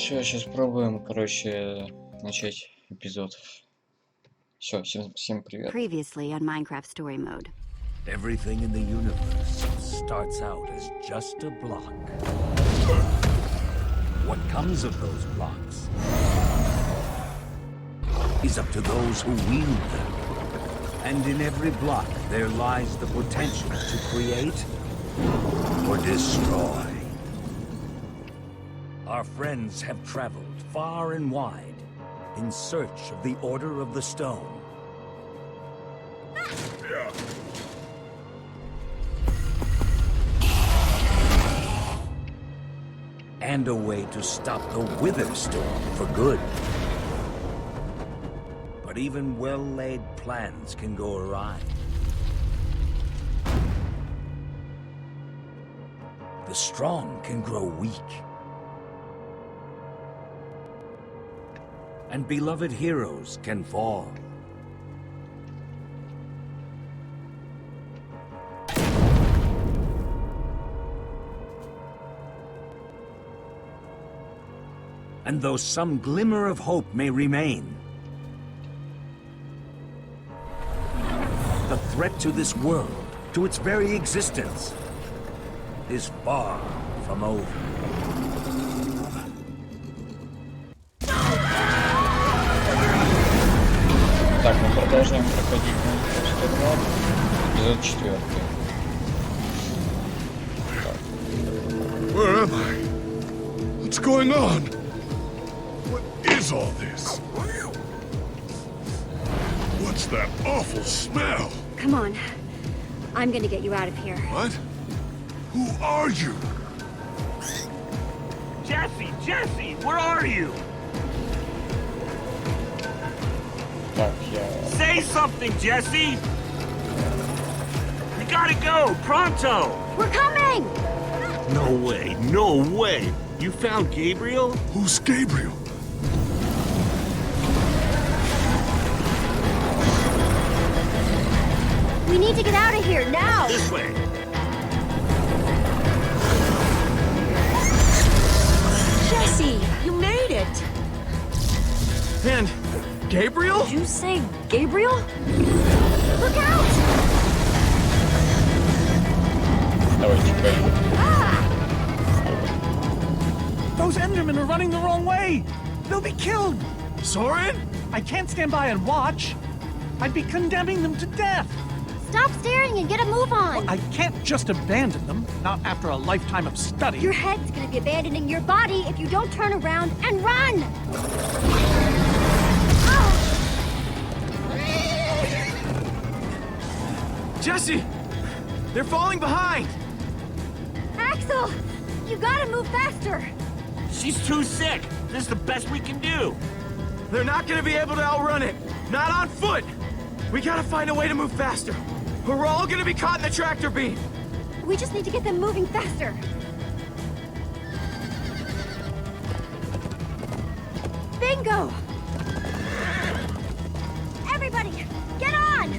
Все, сейчас пробуем, короче, начать эпизод. Все, всем привет. Previously on Minecraft Story Mode. Everything in the universe starts out as just a block. What comes of those blocks is up to those who wield them. And in every block there lies the potential to create or destroy. Our friends have traveled far and wide in search of the Order of the Stone. And a way to stop the Wither Storm for good. But even well-laid plans can go awry. The strong can grow weak. And beloved heroes can fall. And though some glimmer of hope may remain, the threat to this world, to its very existence, is far from over. Так, мы продолжаем проходить эпизод 4. Where am I? What's going on? What is all this? What's that awful smell? Come on. I'm gonna get you out of here. What? Who are you? Jesse, where are you? Так, Say something, Jesse! You gotta go, pronto! We're coming! No way! You found Gabriel? Who's Gabriel? We need to get out of here now! This way! Jesse, you made it! And Gabriel? Did you say Gabriel? Look out! давайте поехали. Those Endermen are running the wrong way! They'll be killed! Soren? I can't stand by and watch. I'd be condemning them to death. Stop staring and get a move on! I can't just abandon them, not after a lifetime of study. Your head's gonna be abandoning your body if you don't turn around and run! Jesse! They're falling behind! Axel! You gotta move faster! She's too sick! This is the best we can do! They're not gonna be able to outrun it! Not on foot! We gotta find a way to move faster! Or we're all gonna be caught in the tractor beam! We just need to get them moving faster! Bingo! Everybody, get on!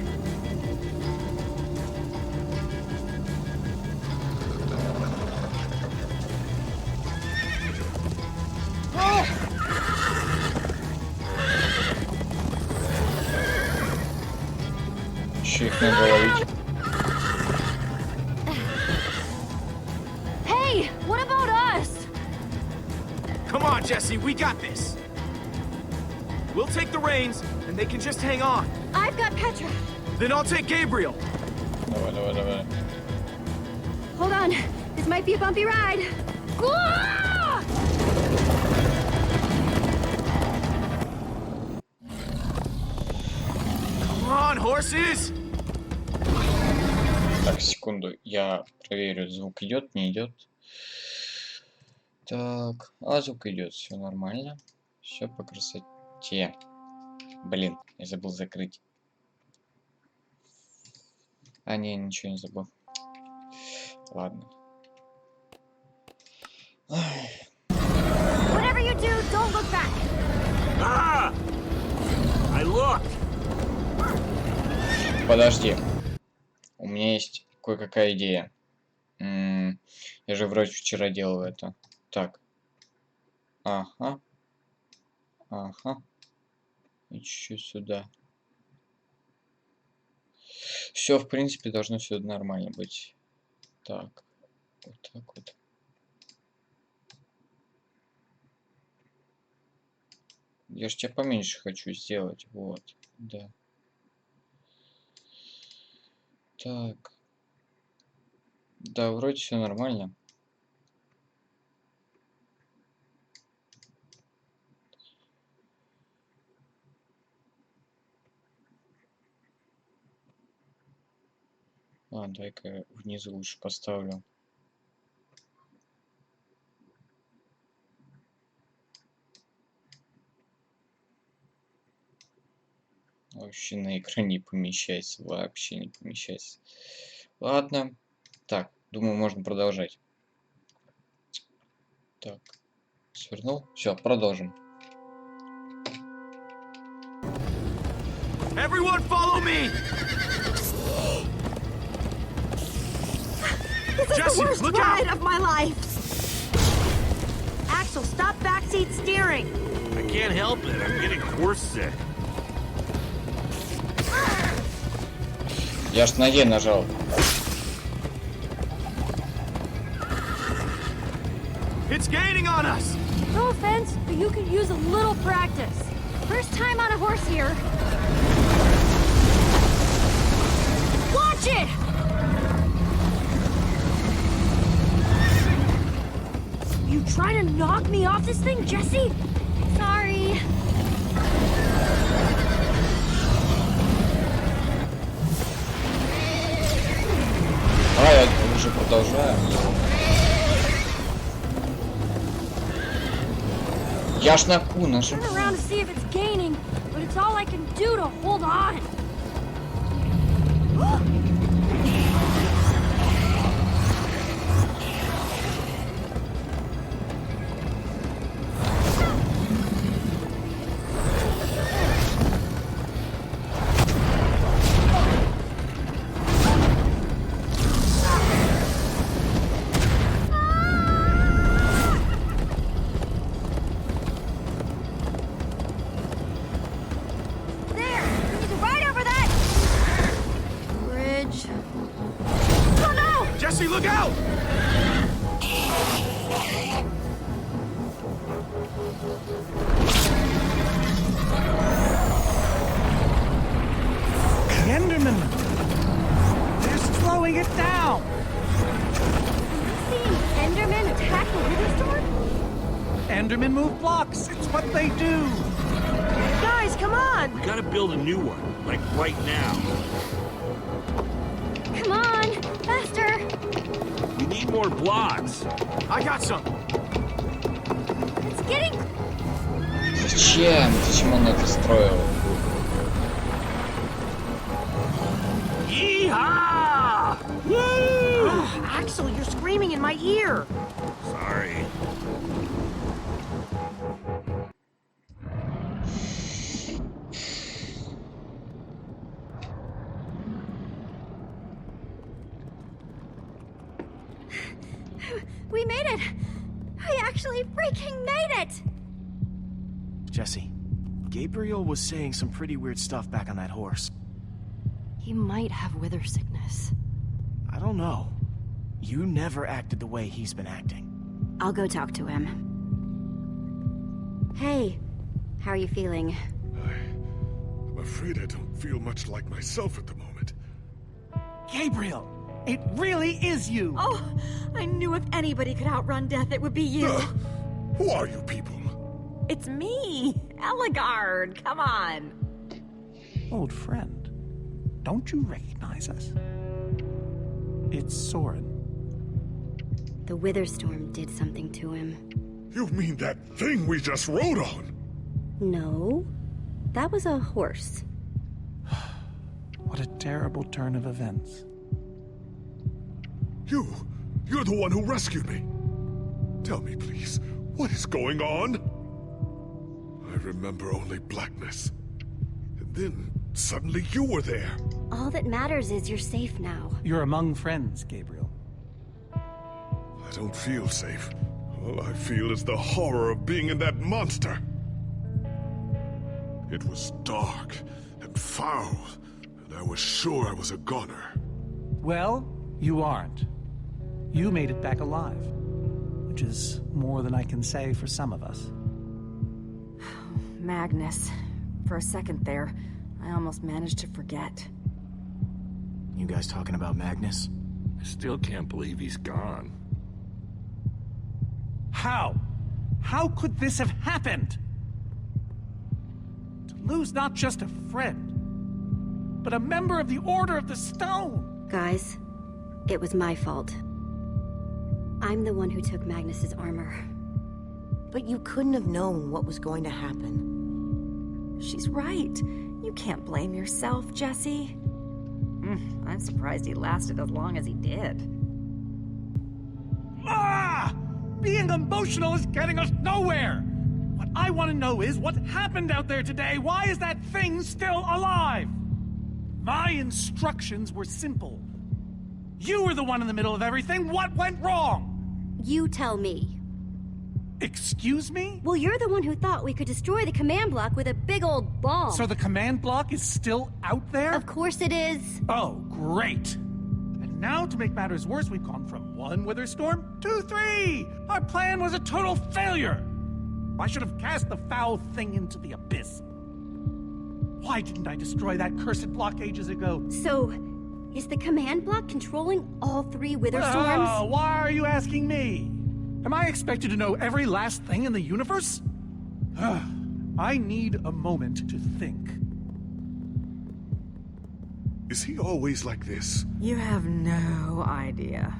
Еще их надо ловить. Hey, what about us? Come on, Jesse, we got this! We'll take the reins, and they can just hang on. I've got Petra. Then I'll take Gabriel. Давай. Hold on, this might be a bumpy ride. Ah! Come on, horses! Так, секунду, я проверю, звук идет, не идет. Так, звук идет, все нормально. Все по красоте. Блин, я забыл закрыть. Не, ничего не забыл. Ладно. Whatever you do, don't look back. Ah! I looked! Подожди. У меня есть кое-какая идея. Я же вроде вчера делал это. Так. Ага. Ага. И чуть-чуть сюда. Все, в принципе, должно все нормально быть. Так. Вот так вот. Я же тебя поменьше хочу сделать. Вот. Да. Так. Да, вроде все нормально. Дай-ка внизу лучше поставлю. Вообще на экране не помещается. Вообще не помещается. Ладно. Так, думаю, можно продолжать. Так. Свернул. Все, продолжим. Everyone follow me! This is Jesse, the worst look ride out! of my life. Axel, stop backseat steering. I can't help it. I'm getting horse sick. Я ж на Е нажал. It's gaining on us! No offense, but you could use a little practice. First time on a horse here. Watch it! You trying to knock me off this thing, Jesse? Sorry. Я уже продолжаю. Я ж на Q нажал. Turn around to see if it's gaining, but it's all I can do to hold on. Jesse, look out! The Enderman! They're slowing it down! Seeing Enderman attack the Wither Storm? Endermen move blocks. It's what they do. Guys, come on! We gotta build a new one, like right now. Come on, faster! We need more blocks. I got some. It's getting... Зачем? Зачем он это строил? Yeehaw! Woo! Axel, you're screaming in my ear! Sorry. We made it! We actually freaking made it! Jesse, Gabriel was saying some pretty weird stuff back on that horse. He might have wither sickness. I don't know. You never acted the way he's been acting. I'll go talk to him. Hey, how are you feeling? I'm afraid I don't feel much like myself at the moment. Gabriel, it really is you. Oh, I knew if anybody could outrun death, it would be you. Who are you people? It's me, Eligard. Come on. Old friend, don't you recognize us? It's Soren. The Wither Storm did something to him. You mean that thing we just rode on? No, that was a horse. What a terrible turn of events. You're the one who rescued me. Tell me, please, what is going on? I remember only blackness. And then, suddenly you were there. All that matters is you're safe now. You're among friends, Gabriel. I don't feel safe. All I feel is the horror of being in that monster. It was dark and foul, and I was sure I was a goner. Well, you aren't. You made it back alive, which is more than I can say for some of us. Magnus. For a second there, I almost managed to forget. You guys talking about Magnus? I still can't believe he's gone. How? How could this have happened? To lose not just a friend, but a member of the Order of the Stone! Guys, it was my fault. I'm the one who took Magnus's armor. But you couldn't have known what was going to happen. She's right. You can't blame yourself, Jesse. I'm surprised he lasted as long as he did. Ah! Being emotional is getting us nowhere! What I want to know is what happened out there today? Why is that thing still alive? My instructions were simple. You were the one in the middle of everything. What went wrong? You tell me. Excuse me? Well, you're the one who thought we could destroy the command block with a big old bomb. So the command block is still out there? Of course it is. Oh, great. And now, to make matters worse, we've gone from 1 wither storm to 3! Our plan was a total failure! I should have cast the foul thing into the abyss. Why didn't I destroy that cursed block ages ago? So, is the command block controlling all 3 wither storms? Oh, why are you asking me? Am I expected to know every last thing in the universe? I need a moment to think. Is he always like this? You have no idea.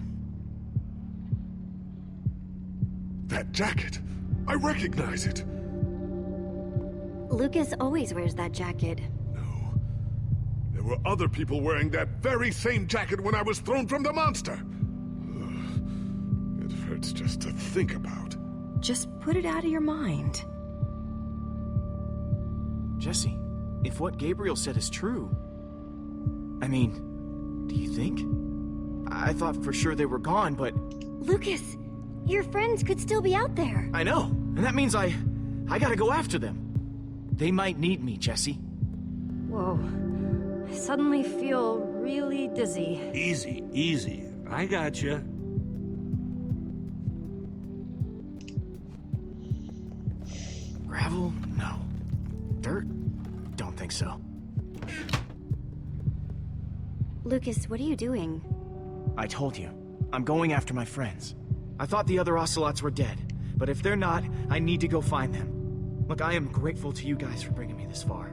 That jacket! I recognize it! Lucas always wears that jacket. No. There were other people wearing that very same jacket when I was thrown from the monster! It hurts just to think about. Just put it out of your mind. Jesse, if what Gabriel said is true... I mean, do you think? I thought for sure they were gone, but... Lucas, your friends could still be out there. I know, and that means I gotta go after them. They might need me, Jesse. Whoa. I suddenly feel really dizzy. Easy, easy. I got you. Gravel? No. Dirt? Don't think so. Lucas, what are you doing? I told you. I'm going after my friends. I thought the other ocelots were dead, but if they're not, I need to go find them. Look, I am grateful to you guys for bringing me this far,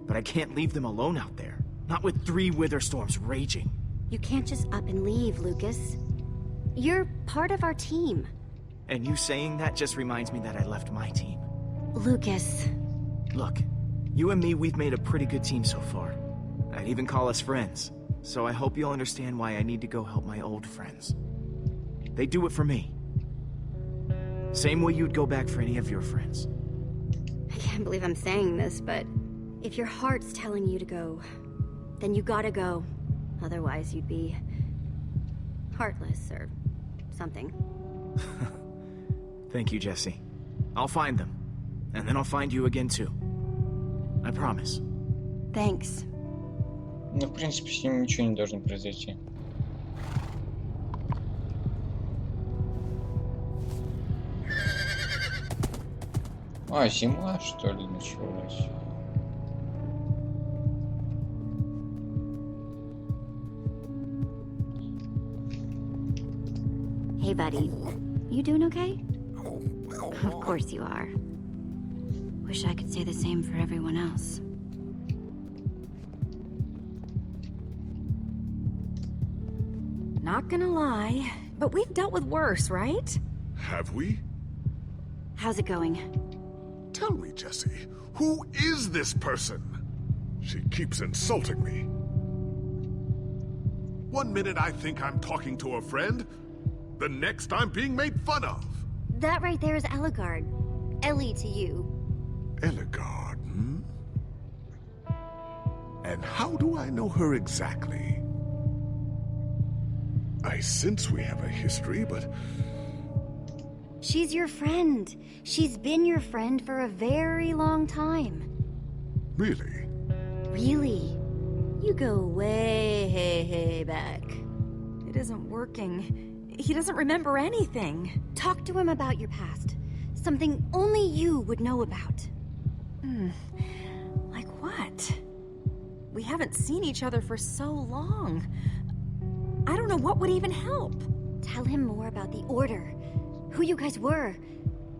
but I can't leave them alone out there. Not with 3 wither storms raging. You can't just up and leave, Lucas. You're part of our team. And you saying that just reminds me that I left my team. Lucas. Look, you and me, we've made a pretty good team so far. I'd even call us friends. So I hope you'll understand why I need to go help my old friends. They do it for me. Same way you'd go back for any of your friends. I can't believe I'm saying this, but if your heart's telling you to go, then you gotta go. Otherwise, you'd be heartless or something. Thank you, Jesse. I'll find them. And then I'll find you again, too. I promise. Thanks. Ну, в принципе, с ним ничего не должно произойти. А, зима, что ли, началась? Hey, buddy. You doing okay? Of course you are. Wish I could say the same for everyone else. Not gonna lie, but we've dealt with worse, right? Have we? How's it going? Tell me, Jesse, who is this person? She keeps insulting me. One minute I think I'm talking to a friend, the next I'm being made fun of. That right there is Eligard. Ellie to you. Eligard, hmm? And how do I know her exactly? I sense we have a history, but She's your friend. She's been your friend for a very long time. Really? Really? You go way back. It isn't working. He doesn't remember anything. Talk to him about your past. Something only you would know about. Like what? We haven't seen each other for so long. I don't know what would even help. Tell him more about the Order. Who you guys were.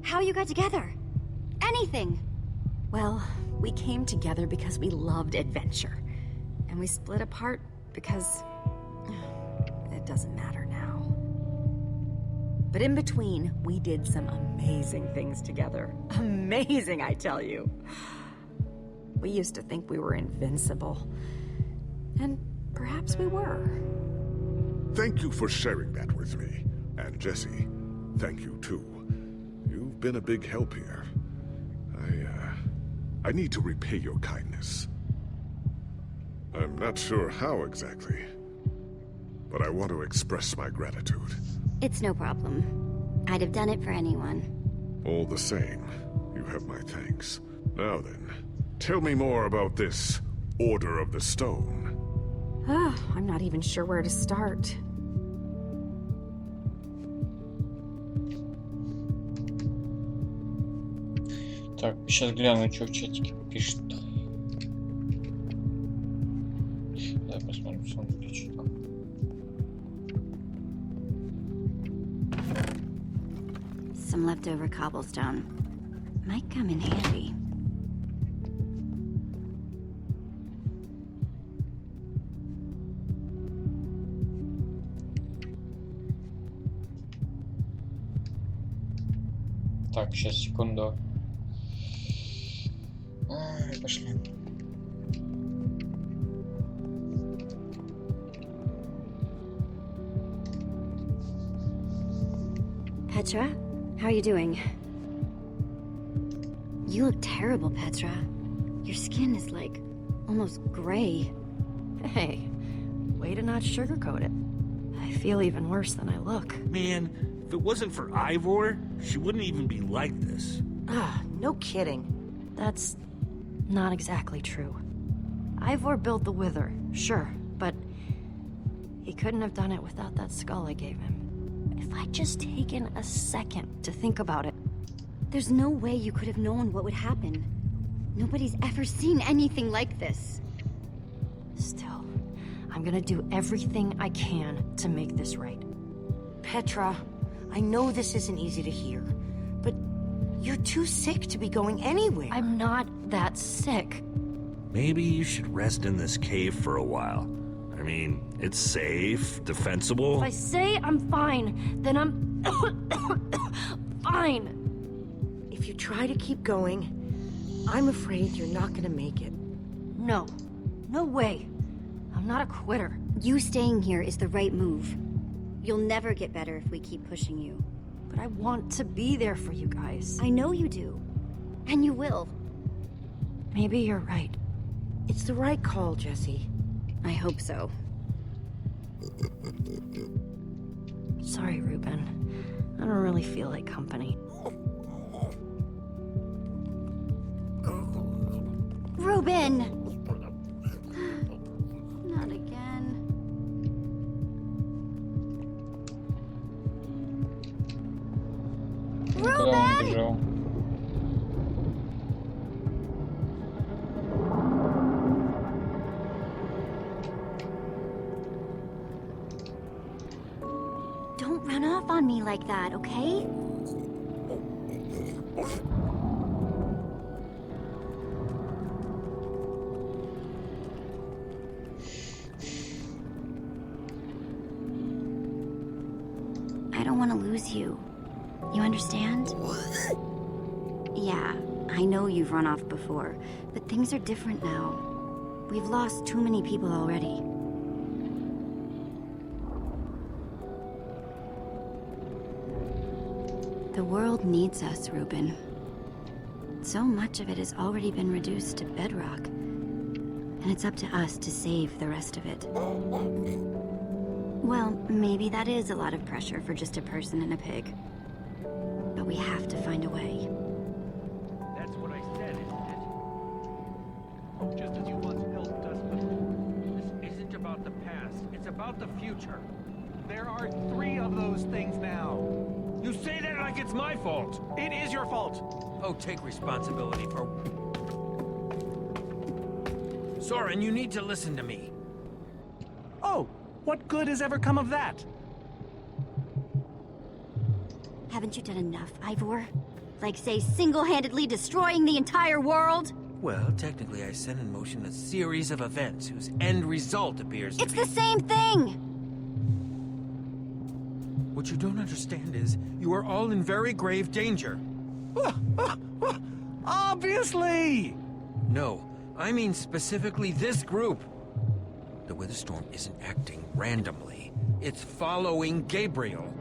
How you got together. Anything. Well, we came together because we loved adventure. And we split apart because... it doesn't matter now. But in between, we did some amazing things together. Amazing, I tell you. We used to think we were invincible. And perhaps we were. Thank you for sharing that with me. And Jesse, thank you too. You've been a big help here. I need to repay your kindness. I'm not sure how exactly, but I want to express my gratitude. It's no problem. I'd have done it for anyone. All the same, you have my thanks. Now then, tell me more about this Order of the Stone. I'm not even sure where to start. Так, сейчас гляну, что в чатике пишет. Давай посмотрим, что он будет читать. Some leftover cobblestone. Might come in handy. Так, сейчас, секунду. Пошли. Petra? How are you doing? You look terrible, Petra. Your skin is like almost gray. Hey, way to not sugarcoat it. I feel even worse than I look. Man, if it wasn't for Ivor, she wouldn't even be like this. No kidding. That's not exactly true. Ivor built the Wither, sure, but he couldn't have done it without that skull I gave him. If I'd just taken a second to think about it. There's no way you could have known what would happen. Nobody's ever seen anything like this. Still, I'm gonna do everything I can to make this right. Petra, I know this isn't easy to hear, but you're too sick to be going anywhere. I'm not that sick. Maybe you should rest in this cave for a while. I mean, it's safe, defensible. If I say I'm fine, then I'm fine. If you try to keep going, I'm afraid you're not gonna make it. No. No way. I'm not a quitter. You staying here is the right move. You'll never get better if we keep pushing you. But I want to be there for you guys. I know you do. And you will. Maybe you're right. It's the right call, Jesse. I hope so. Sorry, Ruben. I don't really feel like company. Ruben! Not again. Куда он убежал? Don't run off on me like that, okay? I don't want to lose you. You understand? Yeah, I know you've run off before, but things are different now. We've lost too many people already. The world needs us, Ruben. So much of it has already been reduced to bedrock, and it's up to us to save the rest of it. Well, maybe that is a lot of pressure for just a person and a pig. But we have to find a way. That's what I said, isn't it? Oh, just as you once helped us, but this isn't about the past. It's about the future. There are 3 of those things now. You say that like it's my fault. It is your fault. Oh, take responsibility for... Soren, you need to listen to me. Oh, what good has ever come of that? Haven't you done enough, Ivor? Like, say, single-handedly destroying the entire world? Well, technically I set in motion a series of events whose end result appears to It's be... the same thing! What you don't understand is, you are all in very grave danger. Obviously! No, I mean specifically this group. The Witherstorm isn't acting randomly. It's following Gabriel.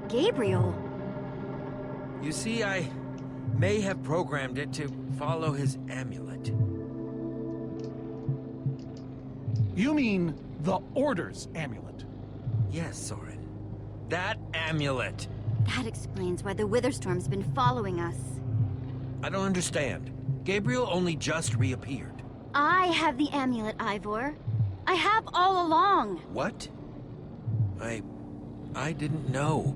Gabriel? You see, I may have programmed it to follow his amulet. You mean the Order's amulet? Yes, Soren. That amulet. That explains why the Witherstorm's been following us. I don't understand. Gabriel only just reappeared. I have the amulet, Ivor. I have all along. What? I didn't know.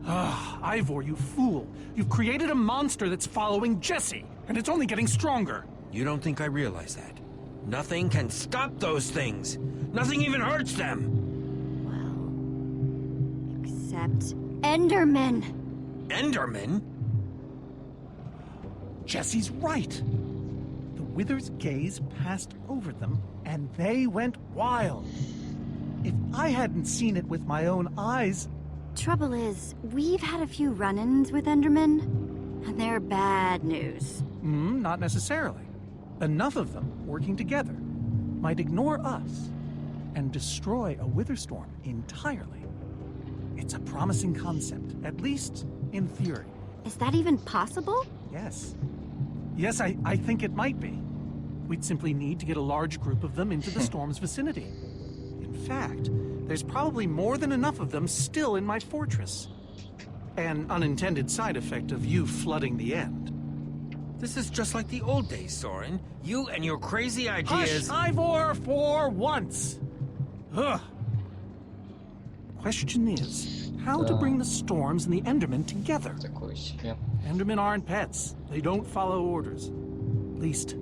Ah, Ivor, you fool. You've created a monster that's following Jesse, and it's only getting stronger. You don't think I realize that? Nothing can stop those things. Nothing even hurts them. Well, except Endermen. Enderman? Jesse's right. The Wither's gaze passed over them, and they went wild. If I hadn't seen it with my own eyes... Trouble is, we've had a few run-ins with Endermen, and they're bad news. Not necessarily. Enough of them working together might ignore us and destroy a Witherstorm entirely. It's a promising concept, at least in theory. Is that even possible? Yes. Yes, I think it might be. We'd simply need to get a large group of them into the storm's vicinity. In fact, there's probably more than enough of them still in my fortress. An unintended side effect of you flooding the end. This is just like the old days, Soren. You and your crazy ideas... Hush, Ivor, for once! Ugh. Question is, how to bring the storms and the Endermen together? Такое себе. Endermen aren't pets. They don't follow orders. At least,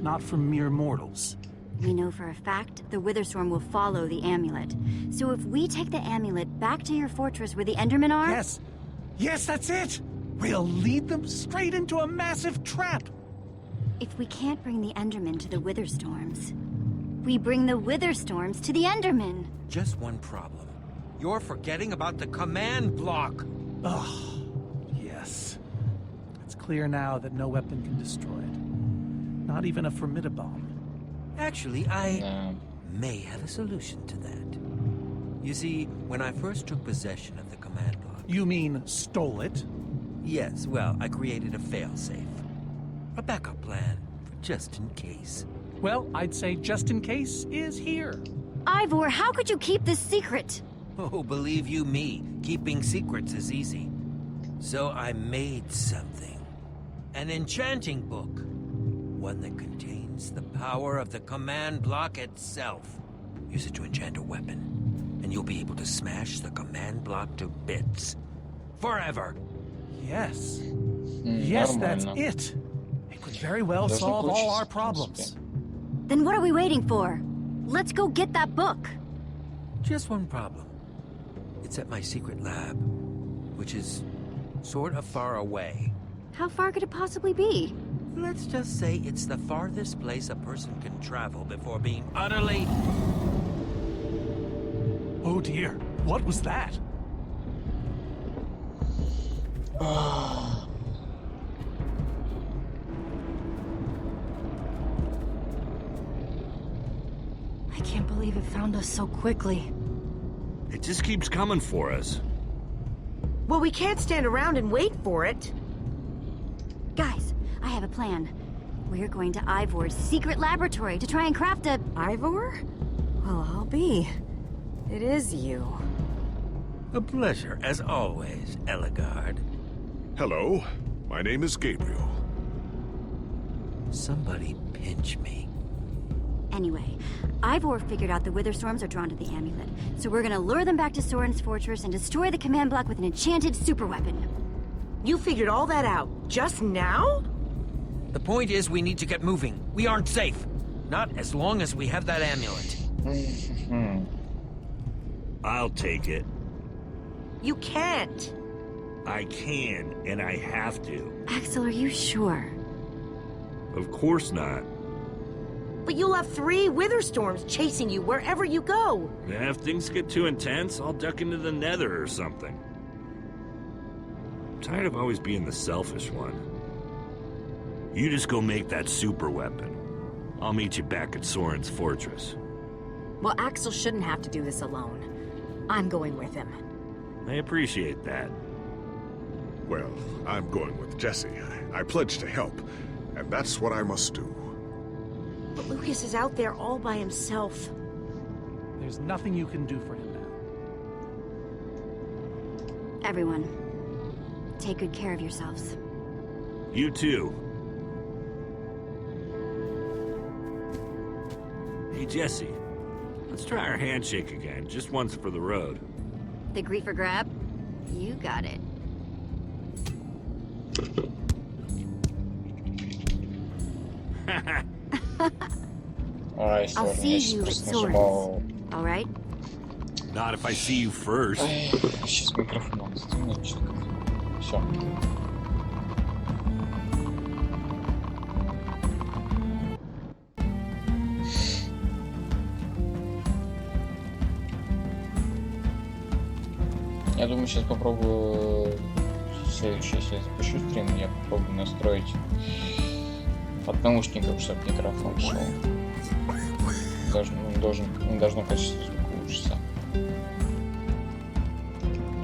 not from mere mortals. We know for a fact the Witherstorm will follow the amulet. So if we take the amulet back to your fortress where the Endermen are... Yes! Yes, that's it! We'll lead them straight into a massive trap! If we can't bring the Endermen to the Witherstorms, we bring the Witherstorms to the Endermen. Just one problem. You're forgetting about the command block. Ugh. Yes. It's clear now that no weapon can destroy it. Not even a formidabomb. Actually, I may have a solution to that. You see, when I first took possession of the command block... You mean stole it? Yes, well, I created a failsafe. A backup plan, for just in case. Well, I'd say just in case is here. Ivor, how could you keep this secret? Oh, believe you me, keeping secrets is easy. So I made something. An enchanting book. One that contains the power of the command block itself. Use it to enchant a weapon, and you'll be able to smash the command block to bits. Forever. Yes. Yes, that's Нормально. it. It could very well Должно solve all получиться, our в problems. принципе. Then what are we waiting for? Let's go get that book. Just one problem. It's at my secret lab, which is sort of far away. How far could it possibly be? Let's just say it's the farthest place a person can travel before being utterly... Oh dear, what was that? I can't believe it found us so quickly. It just keeps coming for us. Well, we can't stand around and wait for it. Guys, I have a plan. We're going to Ivor's secret laboratory to try and craft a... Ivor? Well, I'll be. It is you. A pleasure, as always, Eligard. Hello, my name is Gabriel. Somebody pinch me. Anyway, Ivor figured out the Wither Storms are drawn to the amulet, so we're gonna lure them back to Soren's fortress and destroy the command block with an enchanted superweapon. You figured all that out just now? The point is, we need to get moving. We aren't safe. Not as long as we have that amulet. I'll take it. You can't. I can, and I have to. Axel, are you sure? Of course not. But you'll have 3 Wither Storms chasing you wherever you go. And if things get too intense, I'll duck into the Nether or something. I'm tired of always being the selfish one. You just go make that super weapon. I'll meet you back at Soren's fortress. Well, Axel shouldn't have to do this alone. I'm going with him. I appreciate that. Well, I'm going with Jesse. I pledged to help, and that's what I must do. But Lucas is out there all by himself. There's nothing you can do for him now. Everyone, take good care of yourselves. You too. Hey, Jesse. Let's try our handshake again, just once for the road. The griefer grab? You got it. Ой, I'll сорок, see я you сейчас at просто Soren's. нажимал... All right? Not if I see you first. Сейчас микрофон отстегну, все. Я думаю, сейчас попробую следующее, если я запишу стрим, я попробую настроить от наушников, чтобы микрофон шел. Должно качество звука улучшиться.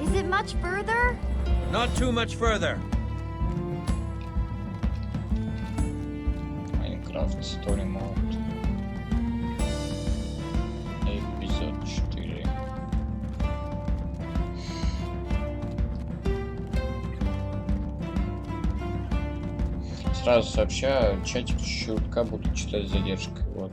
Is it much further? Not too much further. Minecraft Story Mode. Эпизод 4. Сразу сообщаю, чатик чутка буду читать с задержкой. Вот.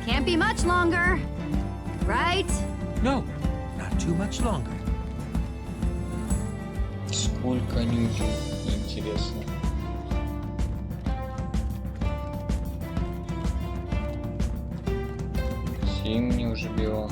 Can't be much longer. Right? No, not too much longer. Сколько они уже, интересно. Зимний уже биом.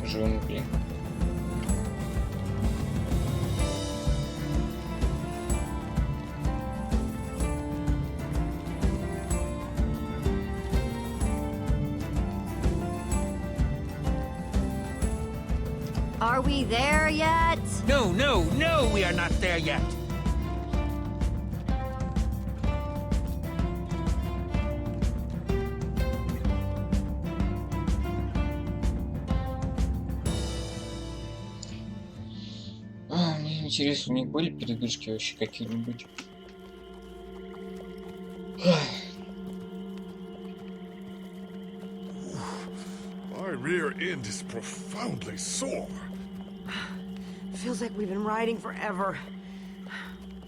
Джунгли. Are we there yet? No, no, no, we are not there yet. Мне интересно, у них были передышки вообще какие-нибудь? My rear end is profoundly sore. Feels like we've been riding forever.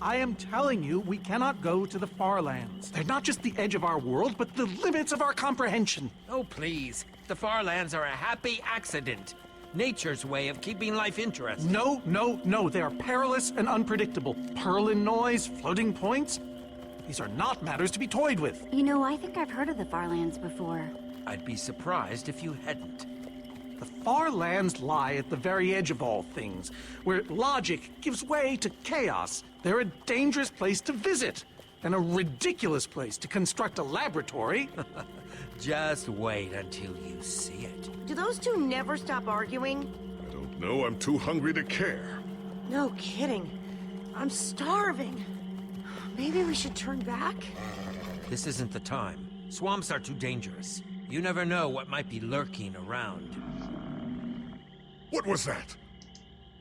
I am telling you, we cannot go to the far lands. They're not just the edge of our world, but the limits of our comprehension. Oh, please. The far lands are a happy accident. Nature's way of keeping life interesting. No, no, no. They are perilous and unpredictable. Purlin noise, floating points. These are not matters to be toyed with. You know, I think I've heard of the Farlands before. I'd be surprised if you hadn't. The far lands lie at the very edge of all things, where logic gives way to chaos. They're a dangerous place to visit, and a ridiculous place to construct a laboratory. Just wait until you see it. Do those two never stop arguing? I don't know, I'm too hungry to care. No kidding. I'm starving. Maybe we should turn back? This isn't the time. Swamps are too dangerous. You never know what might be lurking around. What was that?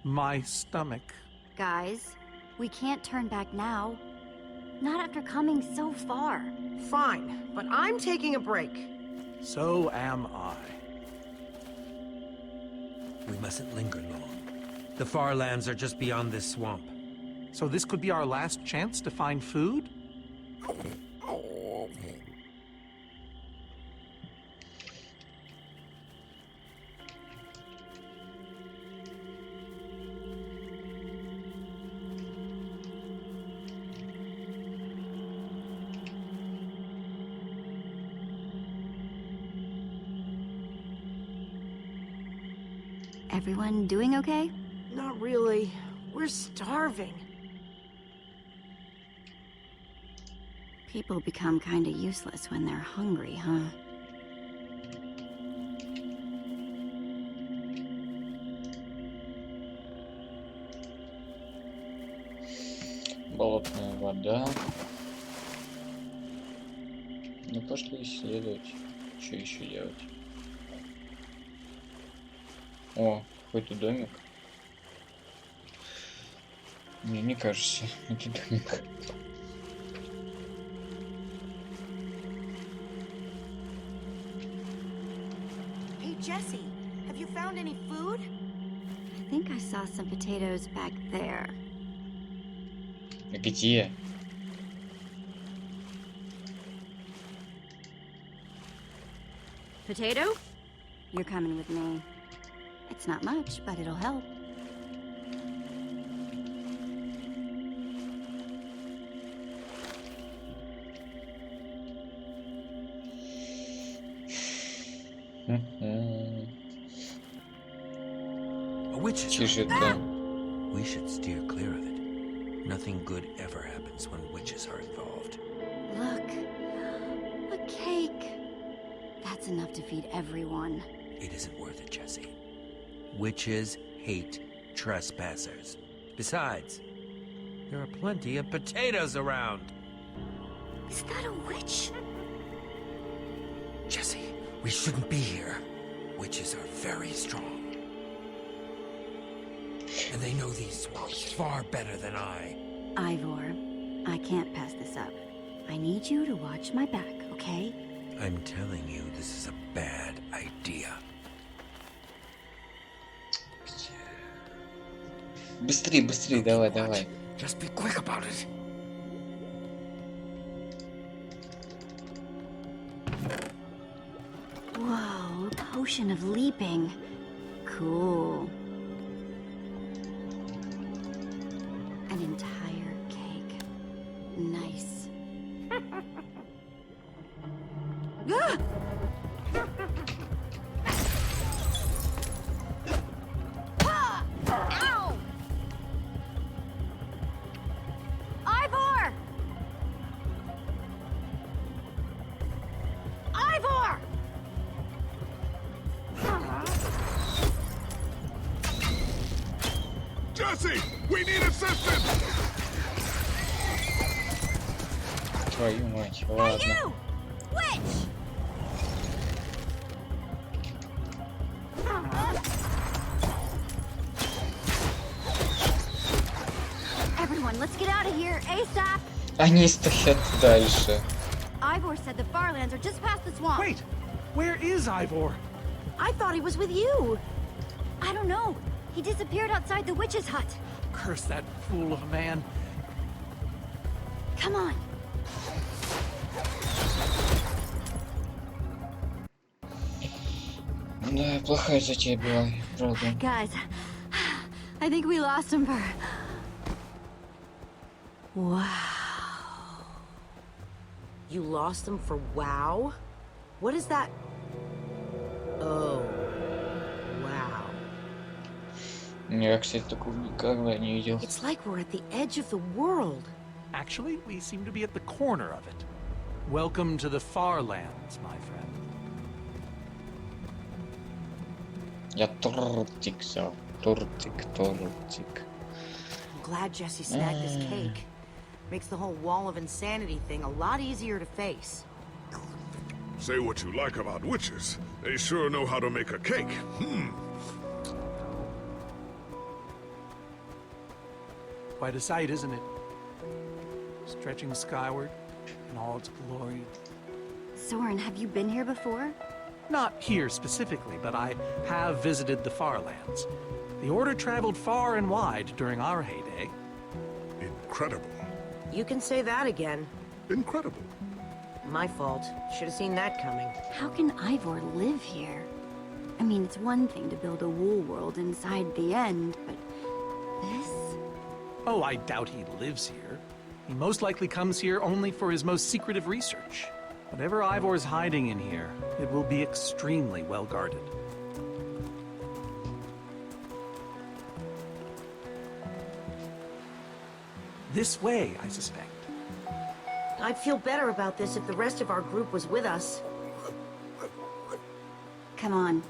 My stomach. Guys, we can't turn back now. Not after coming so far. Fine, but I'm taking a break. So am I. We mustn't linger long. The far lands are just beyond this swamp. So this could be our last chance to find food? Everyone doing okay? Not really. We're starving. People become kinda useless when they're hungry, huh? Болотная вода. Ну пошли исследовать. Что еще делать? О, какой-то домик. Мне не кажется, это домик. Hey, Jesse, have you found any food? I think I saw some potatoes back there. Где? Potato? You're coming with me. It's not much, but it'll help. A witch is Тише around. там. We should steer clear of it. Nothing good ever happens when witches are involved. Look, a cake. That's enough to feed everyone. It isn't worth it, Jesse. Witches hate trespassers. Besides, there are plenty of potatoes around. Is that a witch? Jesse, we shouldn't be here. Witches are very strong. And they know these swamps far better than I. Ivor, I can't pass this up. I need you to watch my back, okay? I'm telling you, this is a bad idea. Быстрей, быстрей, давай, давай. Just be quick about it. Whoa, a potion of leaping. Cool. An entire cake. Nice. Ah! Ah! Ow! Ivor! Ivor! Jesse, we need assistance! Твою мать, Hey, ладно. you! Witch! Everyone, let's get out of here, ASAP! Они стоят дальше. Ivor said the Farlands are just past the swamp. Wait! Where is Ivor? I thought he was with you. I don't know. He disappeared outside the witch's hut. Curse that fool of a man. Come on. Да, плохая затея была, правда. Guys, I think we lost him for... Wow. You lost them for WoW? What is that? Oh, wow. Я, кстати, такого никогда не видел. It's like we're at the edge of the world. Actually, we seem to be at the corner of it. Welcome to the far lands, my friend. Я тортик взял. Тортик. I'm glad Jesse snagged this cake. Makes the whole wall of insanity thing a lot easier to face. Say what you like about witches. They sure know how to make a cake. Quite a sight, isn't it? Stretching skyward in all its glory. Soren, have you been here before? Not here specifically, but I have visited the far lands. The Order traveled far and wide during our heyday. Incredible. You can say that again. Incredible. My fault. Should have seen that coming. How can Ivor live here? I mean, it's one thing to build a wool world inside the end, but this? Oh, I doubt he lives here. He most likely comes here only for his most secretive research. Whatever Ivor's hiding in here, it will be extremely well guarded. This way, I suspect. I'd feel better about this if the rest of our group was with us. Come on.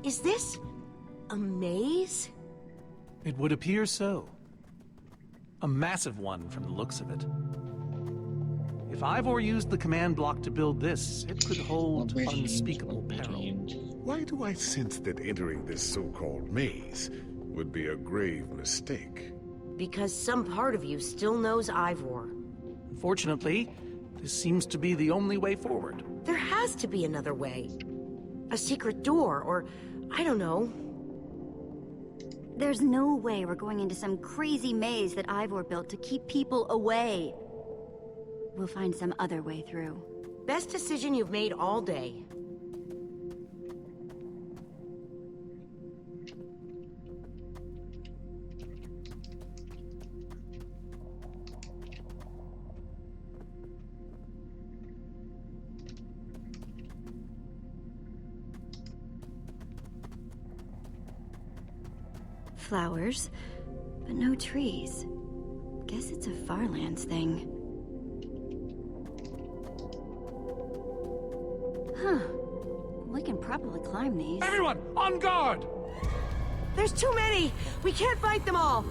Is this a maze? It would appear so. A massive one from the looks of it. If Ivor used the command block to build this, it could hold unspeakable peril. Why do I sense that entering this so-called maze would be a grave mistake? Because some part of you still knows Ivor. Unfortunately, this seems to be the only way forward. There has to be another way. A secret door, or I don't know. There's no way we're going into some crazy maze that Ivor built to keep people away. We'll find some other way through. Best decision you've made all day. Flowers, but no trees. Guess it's a Farlands thing. Huh. We can probably climb these. Everyone, on guard! There's too many! We can't fight them all!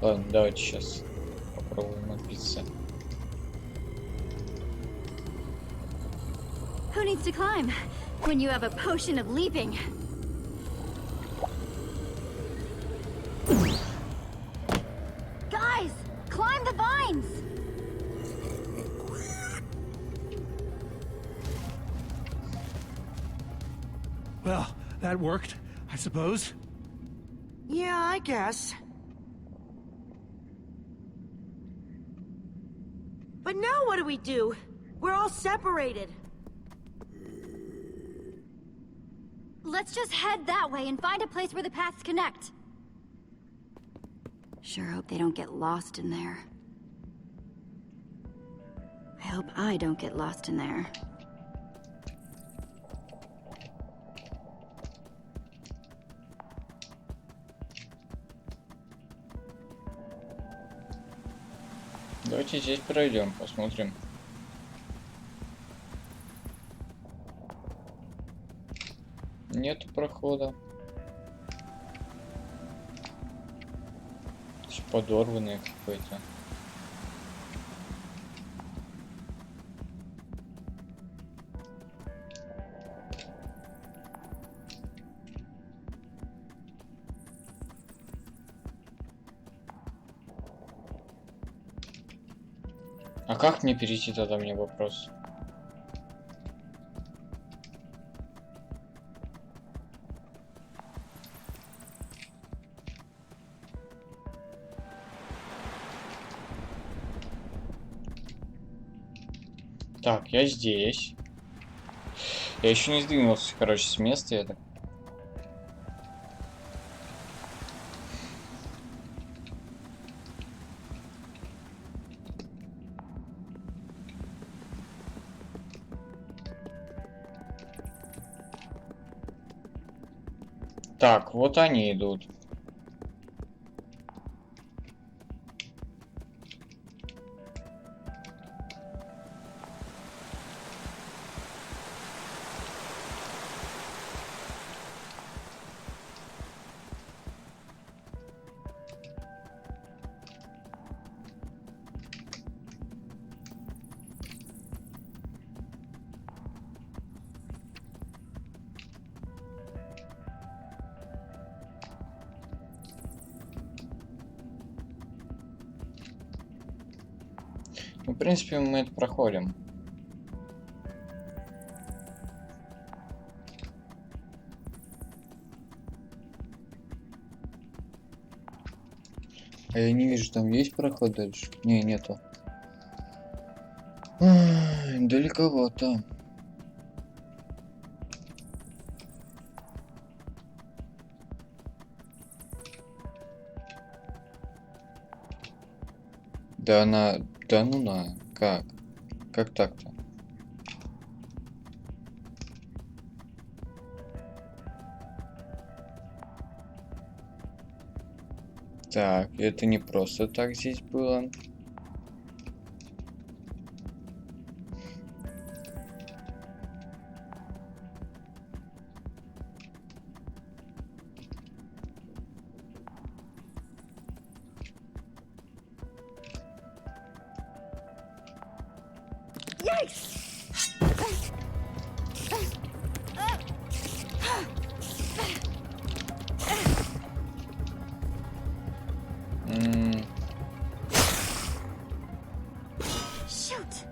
Ладно, давайте сейчас попробуем отбиться. Who needs to climb when you have a potion of leaping? Guys, climb the vines! Well, that worked, I suppose. Yeah, I guess. But now what do we do? We're all separated. Let's just head that way and find a place where the paths connect. Sure hope they don't get lost in there. I hope I don't get lost in there. Давайте здесь пройдем, посмотрим. Нету прохода. Подорванный какой-то. А как мне перейти тогда, мне вопрос? Так, я здесь. Я еще не сдвинулся, короче, с места это. Так, вот они идут. Ну, в принципе, мы это проходим. А я не вижу, там есть проход дальше? Не, нету. Ай, далековато. Да она... Да ну на... Как? Как так-то? Так, это не просто так здесь было. Shoot!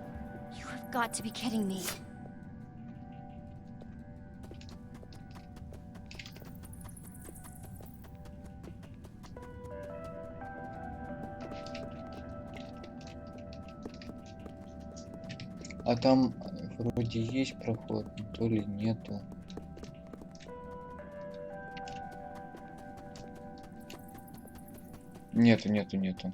You have got to be kidding me. А там вроде есть проход, то ли нету. Нету.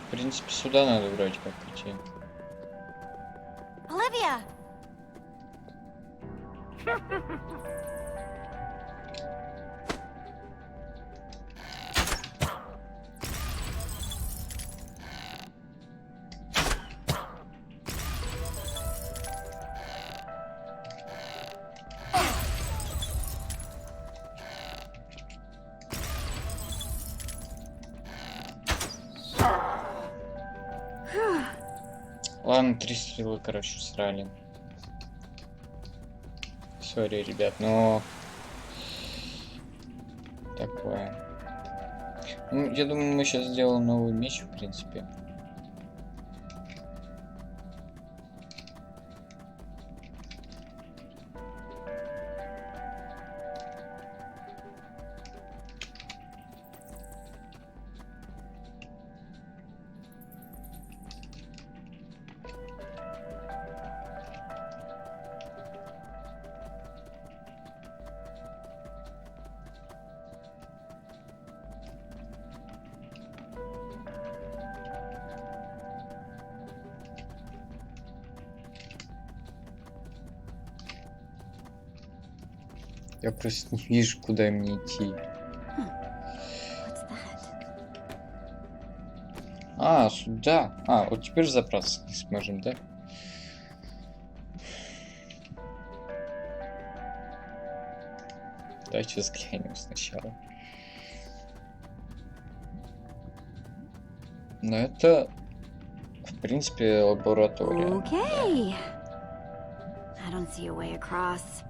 В принципе, сюда надо вроде как идти. Olivia! Ладно, 3 стрелы, короче, срали. Сори, ребят, но... Такое. Ну, я думаю, мы сейчас сделаем новый меч, в принципе. Я просто не вижу, куда мне идти. What's that? А, сюда. А, вот теперь забраться не сможем, да? Давайте взглянем сначала. Но это, в принципе, лаборатория. Okay. I don't see a way across.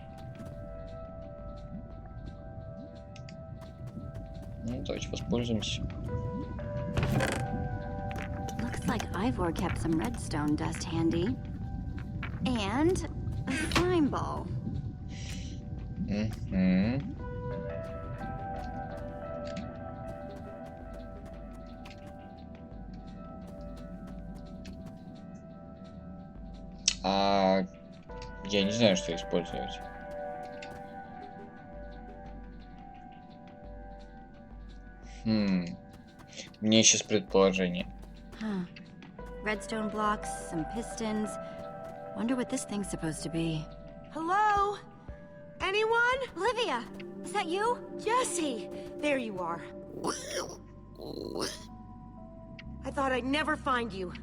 Ну, давайте воспользуемся. Looks like Ivor kept some redstone dust handy. And a slime ball. А я не знаю, что использовать. У меня сейчас предположение. Huh. Redstone blocks, some pistons. Wonder what this thing's supposed to be. Hello? Anyone? Olivia, is that you? Jesse! There you are. I thought I'd never find you.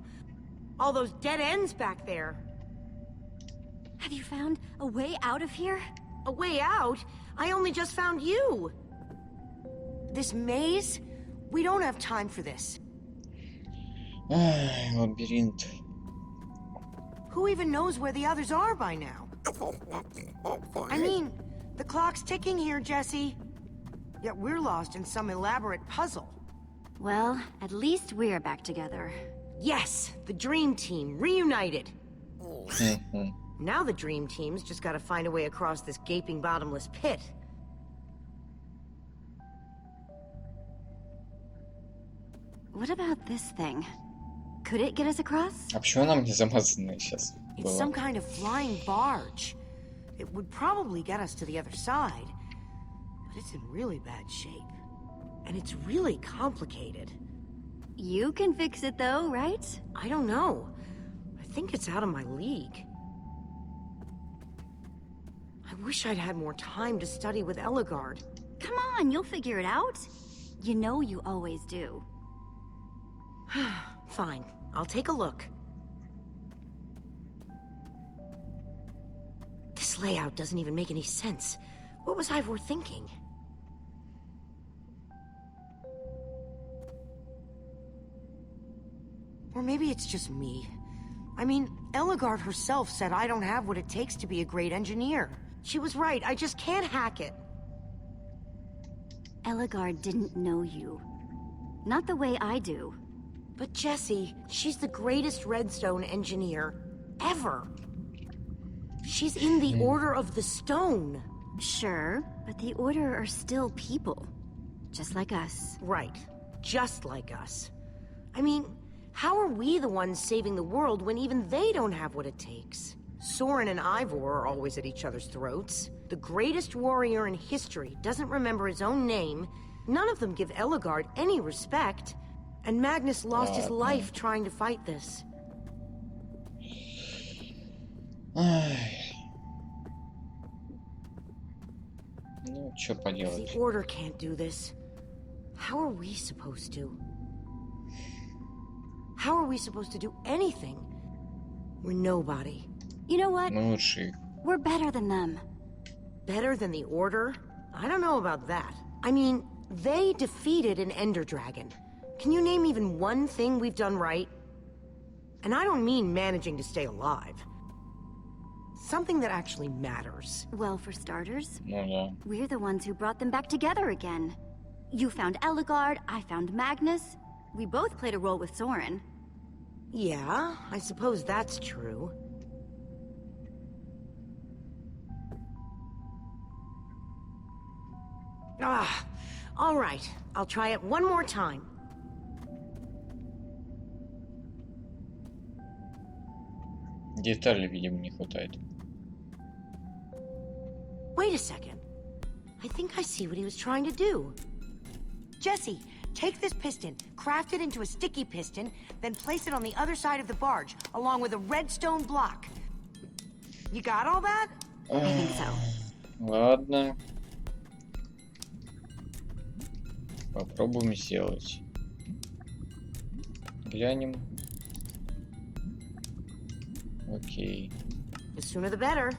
All those dead ends back there. Have you found a way out of here? A way out? I only just found you. This maze? We don't have time for this. Ай, лабиринт. Who even knows where the others are by now? I mean, the clock's ticking here, Jesse. Yet we're lost in some elaborate puzzle. Well, at least we're back together. Yes, the Dream Team, reunited. Now the Dream Team's just gotta find a way across this gaping bottomless pit. What about this thing? Could it get us across? А почему нам не замазанная сейчас It's some kind of flying barge. It would probably get us to the other side. But it's in really bad shape. And it's really complicated. You can fix it though, right? I don't know. I think it's out of my league. I wish I'd had more time to study with Eligard. Come on, you'll figure it out. You know you always do. Fine, I'll take a look. This layout doesn't even make any sense. What was Ivor thinking? Or maybe it's just me. I mean, Eligard herself said I don't have what it takes to be a great engineer. She was right, I just can't hack it. Eligard didn't know you. Not the way I do. But Jessie, she's the greatest redstone engineer ever. She's in the Order of the Stone. Sure, but the Order are still people. Just like us. Right. Just like us. I mean, how are we the ones saving the world when even they don't have what it takes? Soren and Ivor are always at each other's throats. The greatest warrior in history doesn't remember his own name. None of them give Eligard any respect. And Magnus lost his life trying to fight this. Ну, что поделать. The Order can't do this. How are we supposed to? How are we supposed to do anything? We're nobody. You know what? Мы лучше их. We're better than them. Better than the Order? I don't know about that. I mean, they defeated an Ender Dragon. Can you name even one thing we've done right? And I don't mean managing to stay alive. Something that actually matters. Well, for starters, Ну да. we're the ones who brought them back together again. You found Eligard, I found Magnus. We both played a role with Soren. Yeah, I suppose that's true. All right. I'll try it one more time. Деталей, видимо, не хватает. Wait a second. I think I see what he was trying to do. Jesse, take this piston, craft it into a sticky piston, then place it on the other side of the barge, along with a redstone block. You got all that? I think so. Ладно. Попробуем сделать. Глянем. Окей. The sooner the better.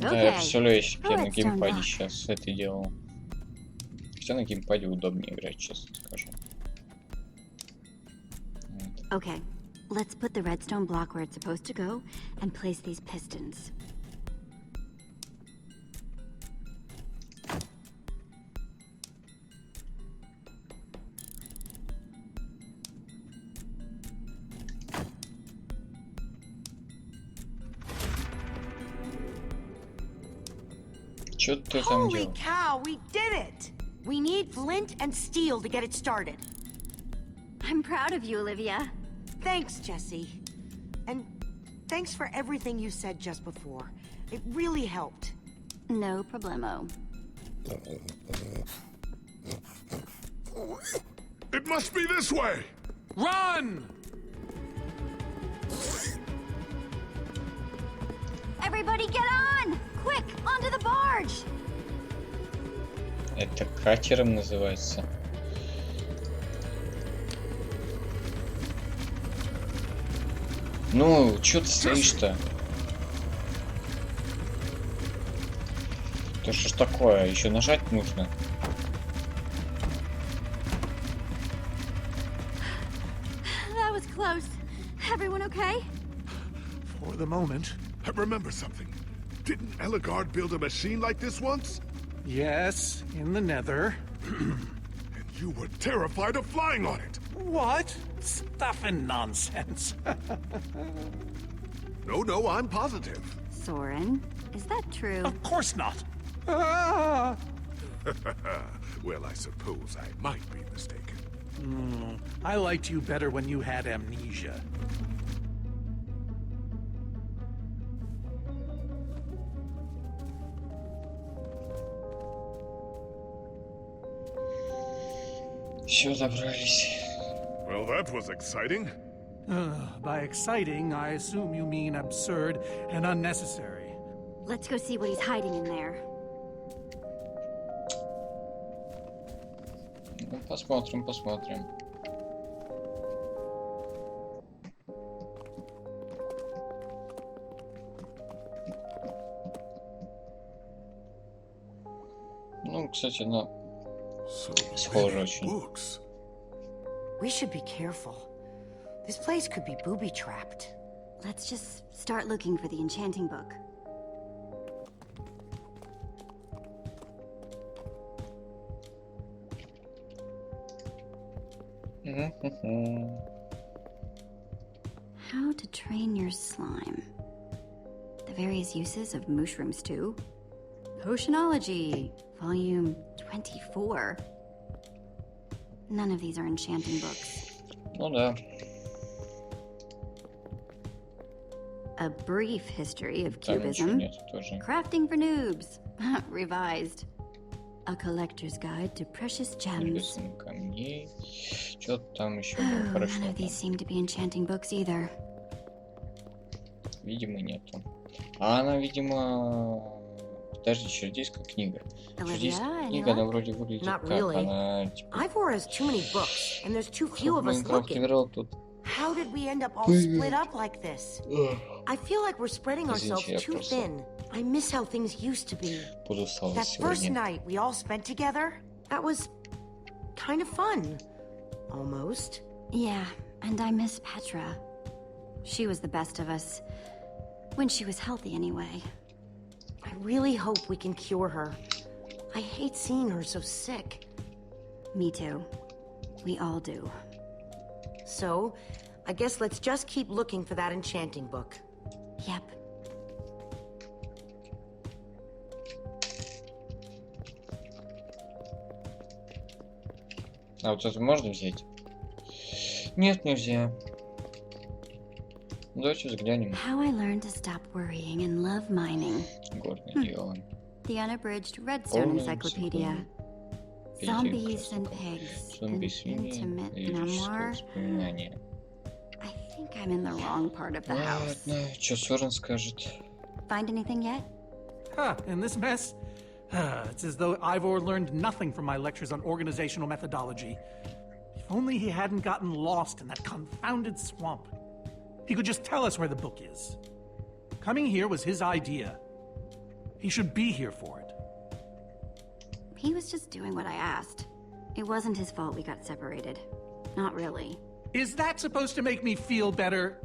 Да, я Okay. представляю себе на Redstone геймпаде block. сейчас это делал. Хотя на геймпаде удобнее играть, честно скажу. Okay, let's put the redstone block where it's supposed to go and place these pistons. Чё ты там Holy делал? cow, we did it! We need flint and steel to get it started. I'm proud of you, Olivia. Thanks, Jesse. And thanks for everything you said just before. It really helped. No problemo. It must be this way! Run! Everybody get on! Quick, onto the barge! Это катером называется. Ну, чё ты стоишь-то? Да что ж такое? Еще нажать нужно. That was close. Everyone okay? For the moment. I remember something. Didn't Eligard build a machine like this once? Yes, in the nether. And you were terrified of flying on it! What? Stuff and nonsense. No, I'm positive. Soren, is that true? Of course not. Ah! Well, I suppose I might be mistaken. I liked you better when you had amnesia. Все, добрались. Well, that was exciting. By exciting, I assume you mean absurd and unnecessary. Let's go see what he's hiding in there. Ну, посмотрим, посмотрим. Ну, кстати, на So схоже many очень. books. We should be careful. This place could be booby-trapped. Let's just start looking for the enchanting book. How to train your slime. The various uses of mushroom stew. Potionology, volume 24. None of these are enchanting books. Ну да. A brief history of Там ничего cubism. нет тоже. Crafting for noobs. Revised. A collector's guide to precious gems. Лесом камней. Что там еще было Oh, хорошо? none of these seem to be enchanting books either. Видимо, нету. А она, видимо... Подожди, чародейская книга. Чародейская Olivia, книга, any она luck? вроде выглядит Not как? really. Она, типа, Ivor has too many books, and there's too few как of us Майнкрафт looking. играл тут. How did we end up all split up like this? I feel like we're spreading ourselves Извините, я too просто thin. I miss how things used to be. Подустал That first сегодня. night we all spent together, that was kind of fun. Almost. Yeah, and I miss Petra. She was the best of us. When she was healthy, anyway. I really hope we can cure her. I hate seeing her so sick. Me too. We all do. So, I guess let's just keep looking for that enchanting book. Yep. А вот это можно взять? Нет, нельзя. Давайте взглянем. How I learned to stop worrying and love mining. Горное дело. The unabridged Redstone Полная Encyclopedia. Zombies and pigs. An Зомби, свиньи, intimate лирическое memoir. воспоминание. I think I'm in the wrong part of the house. Ладно, что Сорен скажет? Find anything yet? Huh, in this mess? It's as though Ivor learned nothing from my lectures on organizational methodology. If only he hadn't gotten lost in that confounded swamp. He could just tell us where the book is. Coming here was his idea. He should be here for it. He was just doing what I asked. It wasn't his fault we got separated. Not really. Is that supposed to make me feel better?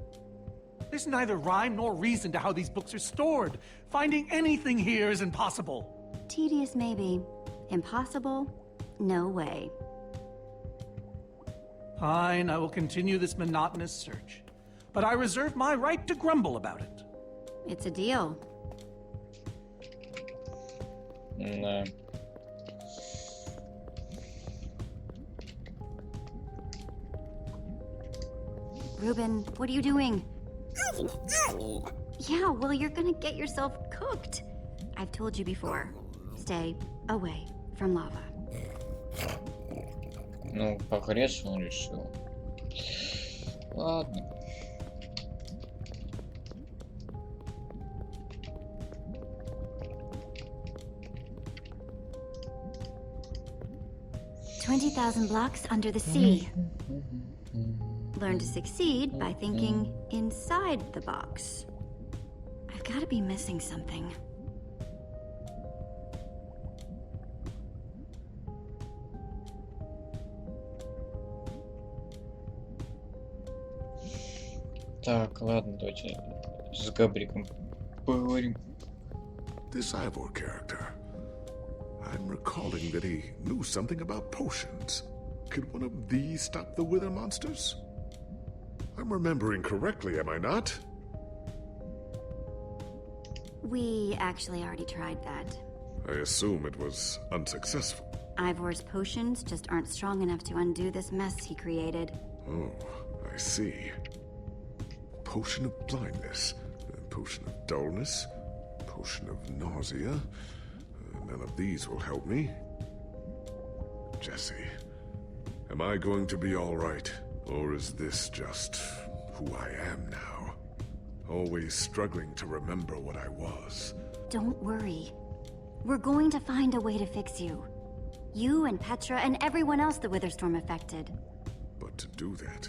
There's neither rhyme nor reason to how these books are stored. Finding anything here is impossible. Tedious, maybe. Impossible? No way. Fine, I will continue this monotonous search. But I reserve my right to grumble about it. It's a deal. Да. Ruben, what are you doing? Yeah, well, you're gonna get yourself cooked. I've told you before. Stay away from lava. Ну, погреться он решил. Ладно. $20,000 blocks under the sea. Learn to succeed by thinking inside the box. I've got to be missing something. Так, ладно, давайте с Габриком поговорим. This Ivor character. I'm recalling that he knew something about potions. Could one of these stop the wither monsters? I'm remembering correctly, am I not? We actually already tried that. I assume it was unsuccessful. Ivor's potions just aren't strong enough to undo this mess he created. Oh, I see. Potion of blindness, a potion of dullness, potion of nausea. None of these will help me. Jesse, am I going to be all right? Or is this just who I am now? Always struggling to remember what I was. Don't worry. We're going to find a way to fix you. You and Petra and everyone else the Witherstorm affected. But to do that,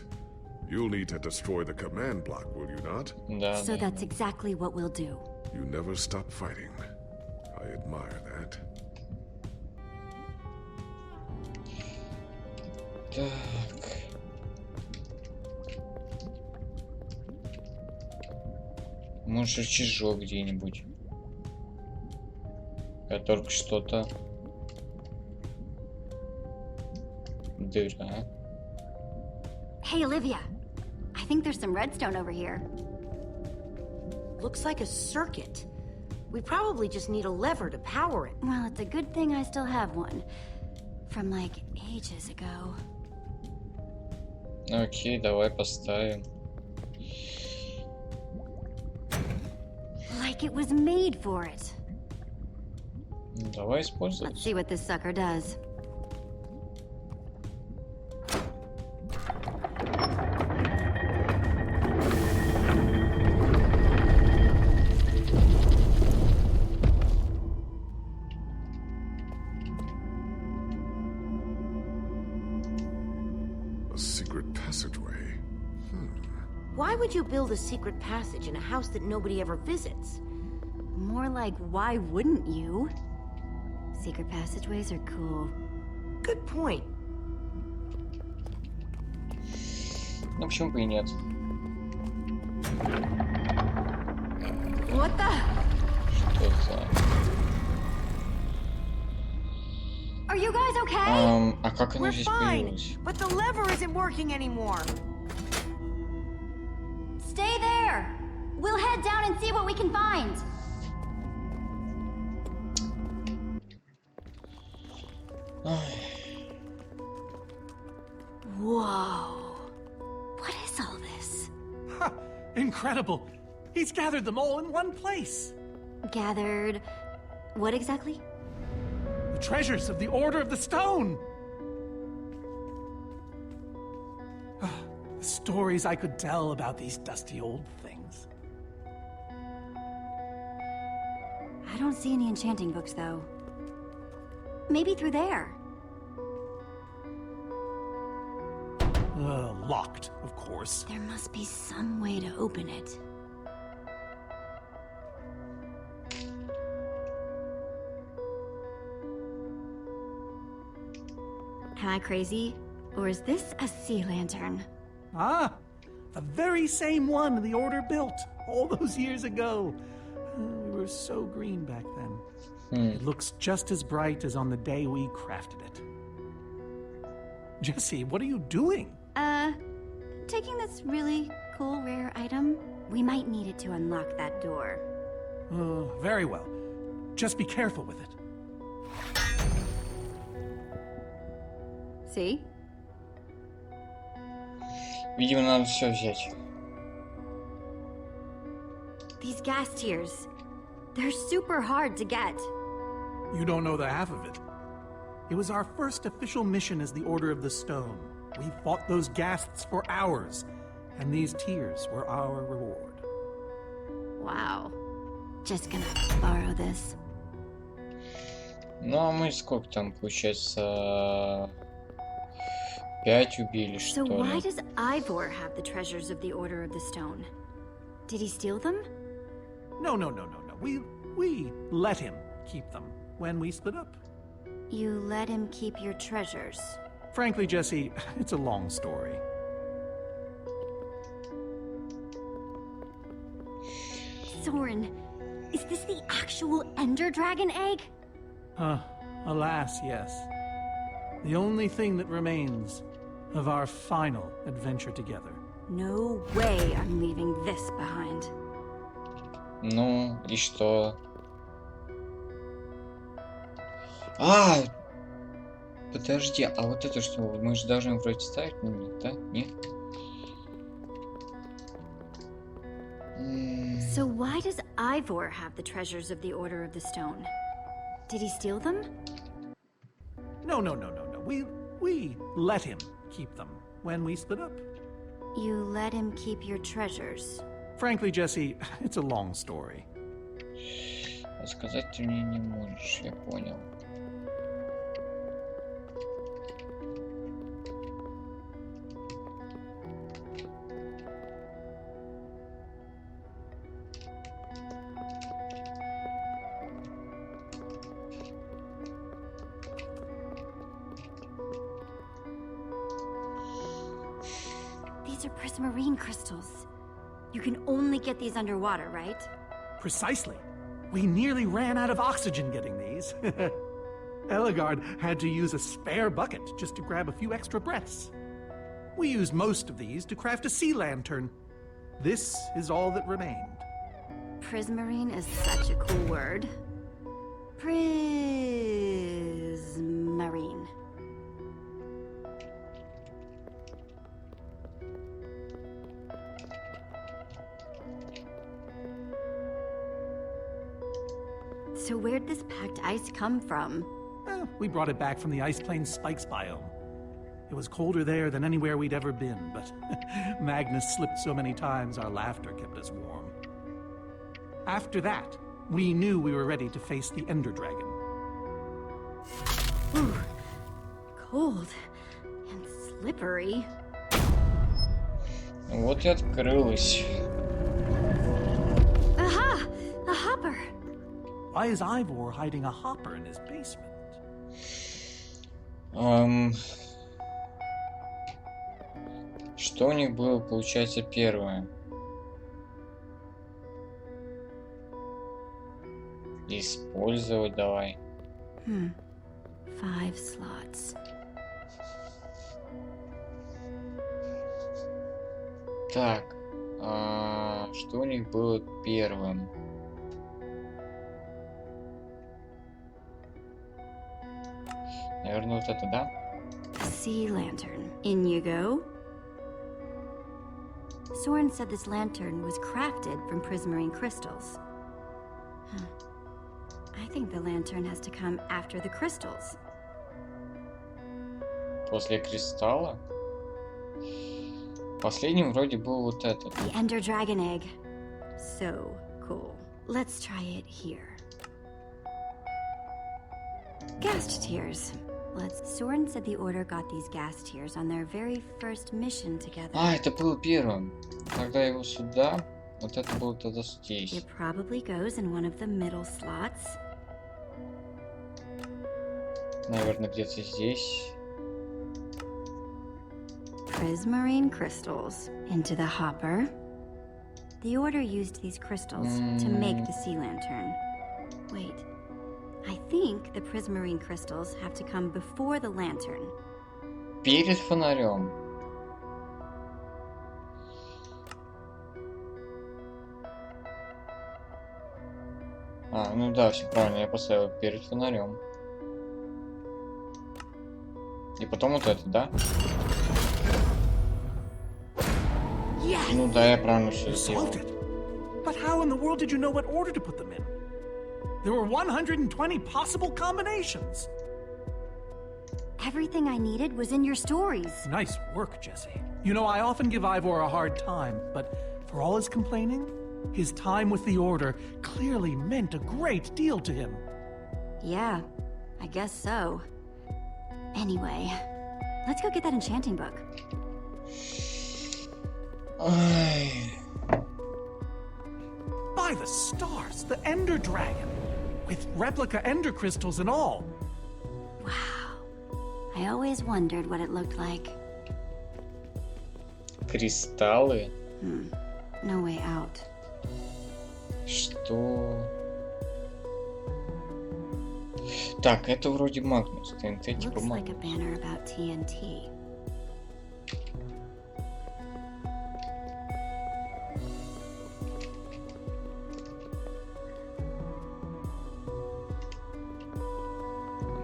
you'll need to destroy the command block, will you not? Да, So да. that's exactly what we'll do. You never stop fighting. I admire that. Так. Может, рычажок где-нибудь. Я только что-то... Дыра. Hey, Olivia. I think there's some redstone over here. Looks like a circuit. We probably just need a lever to power it. Well, it's a good thing I still have one. From like ages ago. Окей, давай поставим. Like it was made for it. Давай использовать. Let's see what this sucker does. A secret passageway. Why would you build a secret passage in a house that nobody ever visits? More like, why wouldn't you? Secret passageways are cool. Good point. Ну, почему бы и нет? What the? Что за... Are you guys okay? А как она We're здесь fine, появилась? but the lever isn't working anymore. Stay there. We'll head down and see what we can find. Whoa. What is all this? Ha! Incredible! He's gathered them all in one place. Gathered... what exactly? The treasures of the Order of the Stone. The stories I could tell about these dusty old things. I don't see any enchanting books, though. Maybe through there. Locked, of course. There must be some way to open it. Am I crazy? Or is this a sea lantern? Ah, the very same one the Order built all those years ago. We were so green back then. It looks just as bright as on the day we crafted it. Jesse, what are you doing? Taking this really cool rare item. We might need it to unlock that door. Very well. Just be careful with it. See? Видимо, надо все взять. These gas tiers. They're super hard to get. You don't know the half of it. It was our first official mission as the Order of the Stone. We fought those ghasts for hours, and these tears were our reward. Wow. Just gonna borrow this. Ну а мы сколько там, получается, 5 убили, что So why ли? does Ivor have the treasures of the Order of the Stone? Did he steal them? No. We let him keep them when we split up. You let him keep your treasures. Frankly, Jesse, it's a long story. Soren, is this the actual Ender Dragon egg? Alas, yes. The only thing that remains of our final adventure together. No way I'm leaving this behind. Ну, и что? А! Подожди, а вот это что? Мы же должны вроде ставить на них, да? Нет? So why does Ivor have the treasures of the Order of the Stone? Did he steal them? No. We let him keep them when we split up. You let him keep your treasures. Frankly, Jesse, it's a long story. Сказать ты мне не можешь, я понял. These are prismarine crystals. You can only get these underwater, right? Precisely. We nearly ran out of oxygen getting these. Eligard had to use a spare bucket just to grab a few extra breaths. We used most of these to craft a sea lantern. This is all that remained. Prismarine is such a cool word. Prismarine. So where'd this packed ice come from? We brought it back from the Ice Plains Spikes biome. It was colder there than anywhere we'd ever been, but Magnus slipped so many times our laughter kept us warm. After that, we knew we were ready to face the Ender Dragon. Ooh, cold and slippery. Вот и открылось. Aha! A hopper! Why is Ivor hiding a hopper in his basement? Что у них было, получается, первое? Использовать давай. 5 slots. Так, что у них было первым? Наверное, вот это, да? Sea lantern. In you go. Soren said this lantern was crafted from prismarine crystals. I think the lantern has to come after the crystals. После кристалла? Последним вроде был вот этот. The Ender Dragon egg. So cool. Let's try it here. Gas tiers. Soren said the Order got these gas tiers on their very first mission together. А, это было первым. Когда его сюда, вот это было тогда здесь. It probably goes in one of the middle slots. Наверное, где-то здесь. prismarine crystals into the hopper. The Order used these crystals to make the sea lantern. Wait, I think the prismarine crystals have to come before the lantern. Перед фонарем. А, ну да, все правильно, я поставил перед фонарем. И потом вот это, да? Ну да, я правильно все сделал. Solved it. But how in the world did you know what order to put them in? There were 120 possible combinations. Everything I needed was in your stories. Nice work, Jesse. You know, I often give Ivor a hard time, but for all his complaining, his time with the Order clearly meant a great deal to him. Yeah, I guess so. Anyway, let's go get that enchanting book. By the stars, the Ender Dragon, with replica Ender crystals and all. I always wondered what it looked like. Кристаллы? No way out. Что? Так, это вроде Магнус, ТНТ типа Looks like a Магнус. banner about TNT.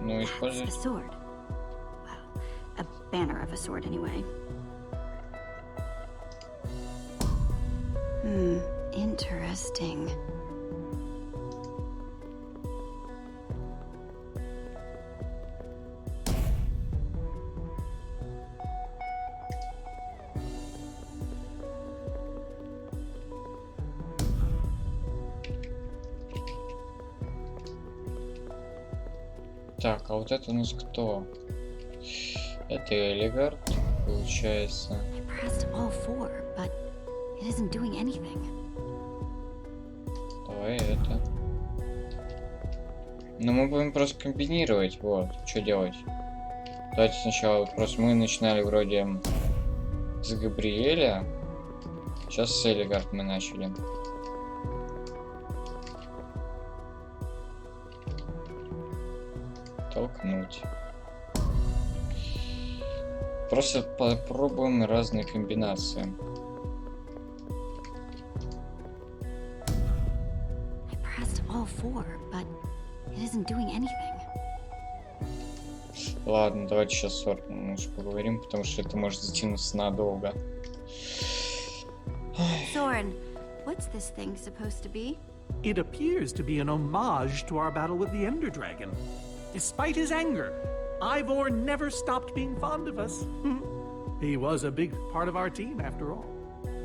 Ну, It's a использовать. sword. Well, a banner of a sword anyway. Interesting. Так, а вот это у нас кто? Это Элигард, получается. I pressed all four, but it isn't doing anything. Давай это. Но мы будем просто комбинировать, вот, что делать. Давайте сначала, вот просто мы начинали вроде с Габриэля. Сейчас с Элигард мы начали. Толкнуть. Просто попробуем разные комбинации. I pressed all four, but it isn't doing anything. Ладно, давайте сейчас с Сортом немножко поговорим, потому что это может затянуться надолго. Soren, what's this thing supposed to be? It appears to be an homage to our battle with the Ender Dragon. Despite his anger, Ivor never stopped being fond of us. He was a big part of our team, after all.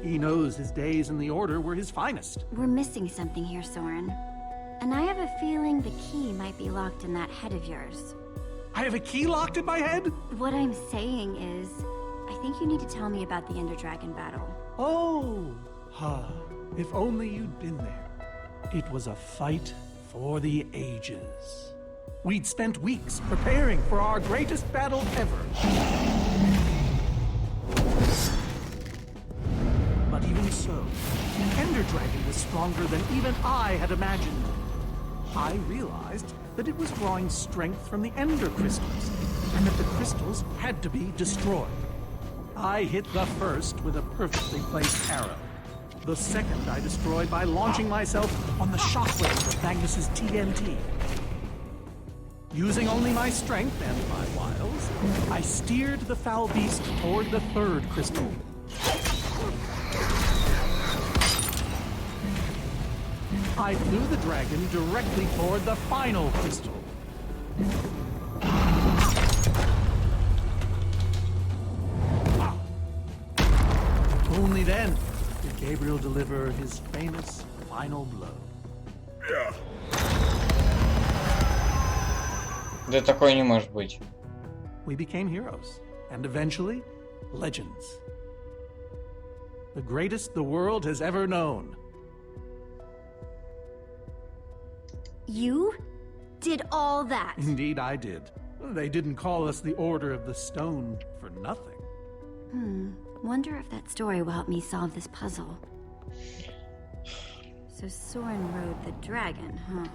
He knows his days in the Order were his finest. We're missing something here, Soren. And I have a feeling the key might be locked in that head of yours. I have a key locked in my head? What I'm saying is, I think you need to tell me about the Ender Dragon battle. Oh, if only you'd been there. It was a fight for the ages. We'd spent weeks preparing for our greatest battle ever. But even so, the Ender Dragon was stronger than even I had imagined. I realized that it was drawing strength from the Ender crystals, and that the crystals had to be destroyed. I hit the first with a perfectly placed arrow. The second I destroyed by launching myself on the shockwave of Magnus's TNT. Using only my strength and my wiles, I steered the foul beast toward the third crystal. I flew the dragon directly toward the final crystal. Only then did Gabriel deliver his famous final blow. Да такое не может быть. We became heroes, and eventually, legends. The greatest the world has ever known. You did all that? Indeed, I did. They didn't call us the Order of the Stone for nothing. Wonder if that story will help me solve this puzzle. So Soren rode the dragon, huh?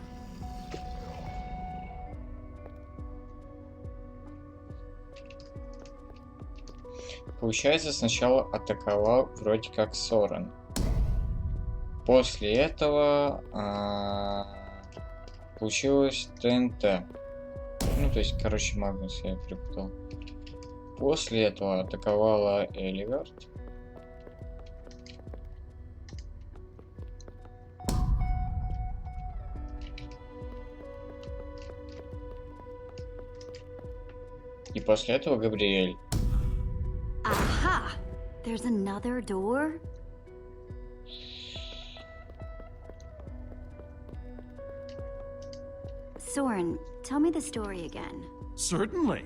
Получается, сначала атаковал вроде как Сорен. После этого получилось ТНТ. Ну, то есть, короче, Магнус я перепутал. После этого атаковала Элигард. И после этого Габриэль. Aha! There's another door? Soren, tell me the story again. Certainly.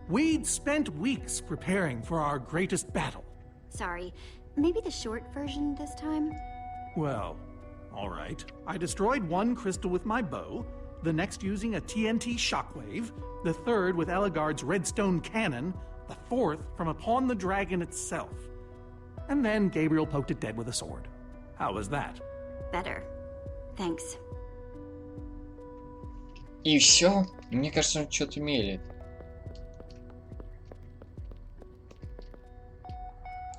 We'd spent weeks preparing for our greatest battle. Sorry, maybe the short version this time? Well, all right. I destroyed one crystal with my bow, the next using a TNT shockwave, the third with Eligard's redstone cannon, the fourth from upon the dragon itself. And then Gabriel poked it dead with a sword. How was that? Better. Thanks. И все? Мне кажется, он что-то мелет.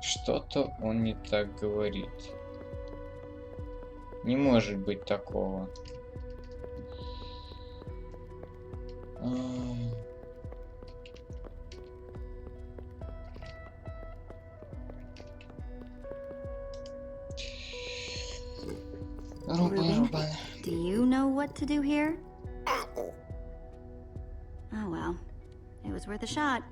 Что-то он не так говорит. Не может быть такого. Ruben, do you know what to do here? Oh well, it was worth a shot.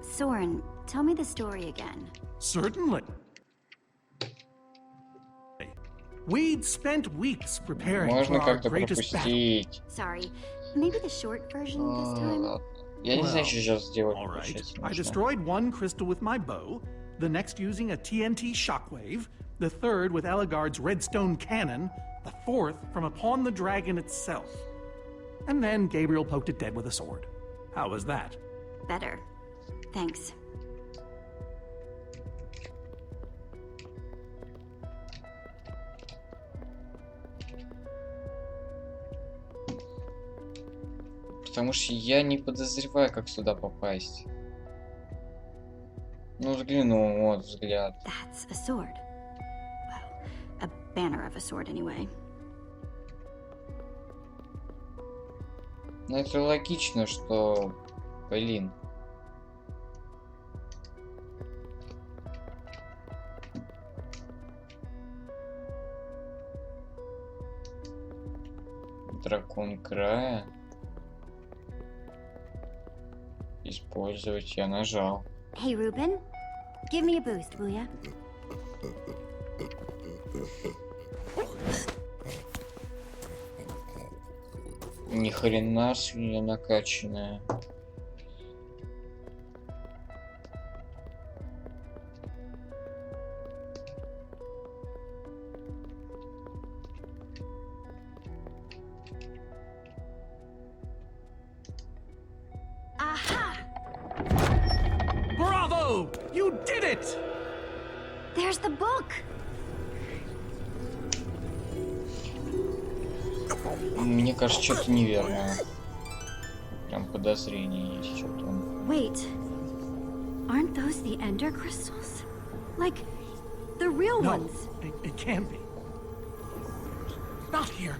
Soren, tell me the story again. Certainly. We'd spent weeks preparing Можно for our как-то greatest battle. пропустить. Sorry, maybe the short version this time? Я не знаю, что сейчас сделать. All right. Получается, I нужно. destroyed one crystal with my bow, the next using a TNT shockwave, the third with Eligard's redstone cannon, the fourth from upon the dragon itself. And then Gabriel poked it dead with a sword. How was that? Better. Thanks. Потому что я не подозреваю, как сюда попасть. Ну, взгляну, вот взгляд. That's a sword. Well, a banner of a sword anyway. Ну, это логично, что... Блин. Дракон края. Использовать я нажал. Hey, Ruben. Give me a boost, will ya? Ни хрена свинья накачанная. Aha! Bravo! You did it! There's the book! Мне кажется, что-то неверное. Прям подозрение есть что-то. Wait. Aren't those the ender crystals? Like, the real No, ones? it can't be. Not here.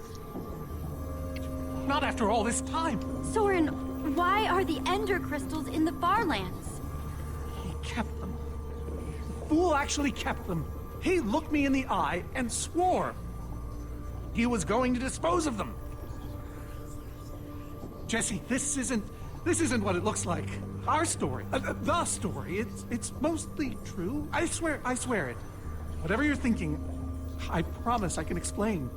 Not after all this time. Soren, why are the ender crystals in the Farlands? He kept them. The fool actually kept them. He looked me in the eye and swore he was going to dispose of them. Jesse, this isn't what it looks like. Our story, the story, it's mostly true. I swear it. Whatever you're thinking, I promise I can explain.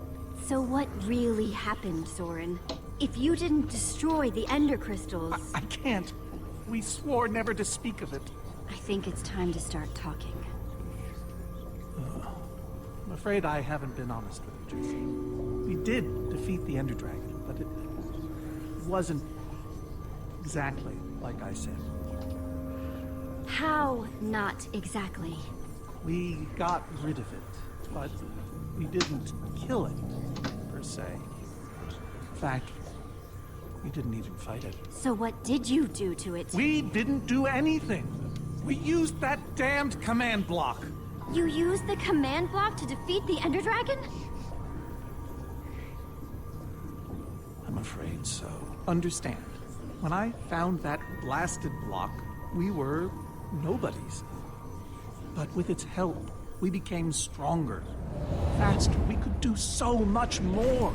So what really happened, Soren? If you didn't destroy the ender crystals... I can't. We swore never to speak of it. I think it's time to start talking. I'm afraid I haven't been honest with you, Jesse. We did defeat the Ender Dragon, but it wasn't exactly like I said. How not exactly? We got rid of it, but we didn't kill it, per se. In fact, we didn't even fight it. So what did you do to it? We didn't do anything. We used that damned command block. You used the command block to defeat the Ender Dragon? I'm afraid so. Understand, when I found that blasted block, we were nobodies. But with its help, we became stronger, faster. We could do so much more.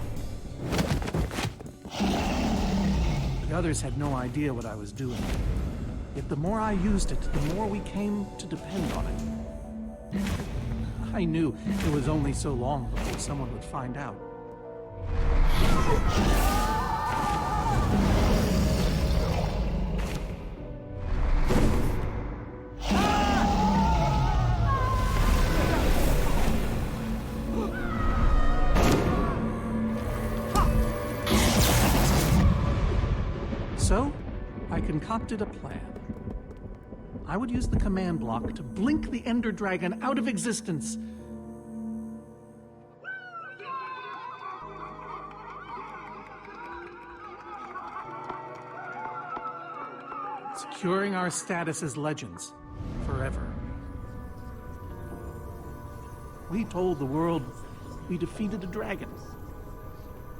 The others had no idea what I was doing. Yet the more I used it, the more we came to depend on it. I knew it was only so long before someone would find out. So, I concocted a plan. I would use the command block to blink the Ender Dragon out of existence. Securing our status as legends forever. We told the world we defeated a dragon.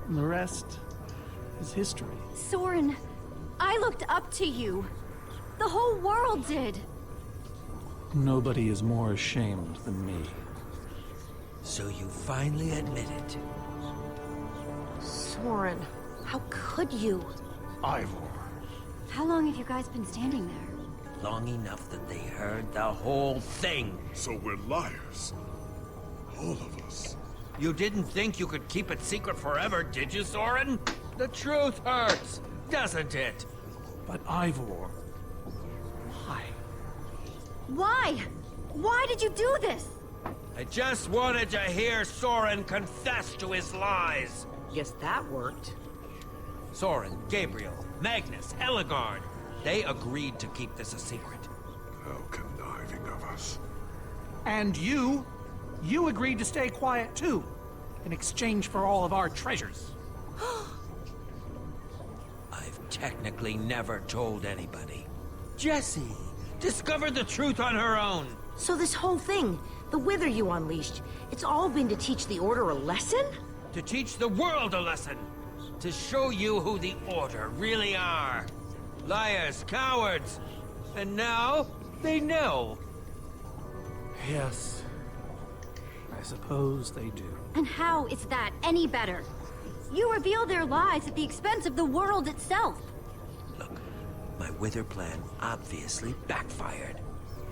And the rest is history. Soren, I looked up to you. The whole world did. Nobody is more ashamed than me. So you finally admit it. Soren, how could you? Ivor. How long have you guys been standing there? Long enough that they heard the whole thing. So we're liars. All of us. You didn't think you could keep it secret forever, did you, Soren? The truth hurts, doesn't it? But Ivor, why? Why? Why did you do this? I just wanted to hear Soren confess to his lies. Guess that worked. Soren, Gabriel, Magnus, Ellegaard, they agreed to keep this a secret. How conniving of us. And you agreed to stay quiet too, in exchange for all of our treasures. I've technically never told anybody. Jessie discovered the truth on her own. So this whole thing, the wither you unleashed, it's all been to teach the Order a lesson? To teach the world a lesson. To show you who the Order really are. Liars, cowards. And now, they know. Yes, I suppose they do. And how is that any better? You reveal their lies at the expense of the world itself. Look, my wither plan obviously backfired.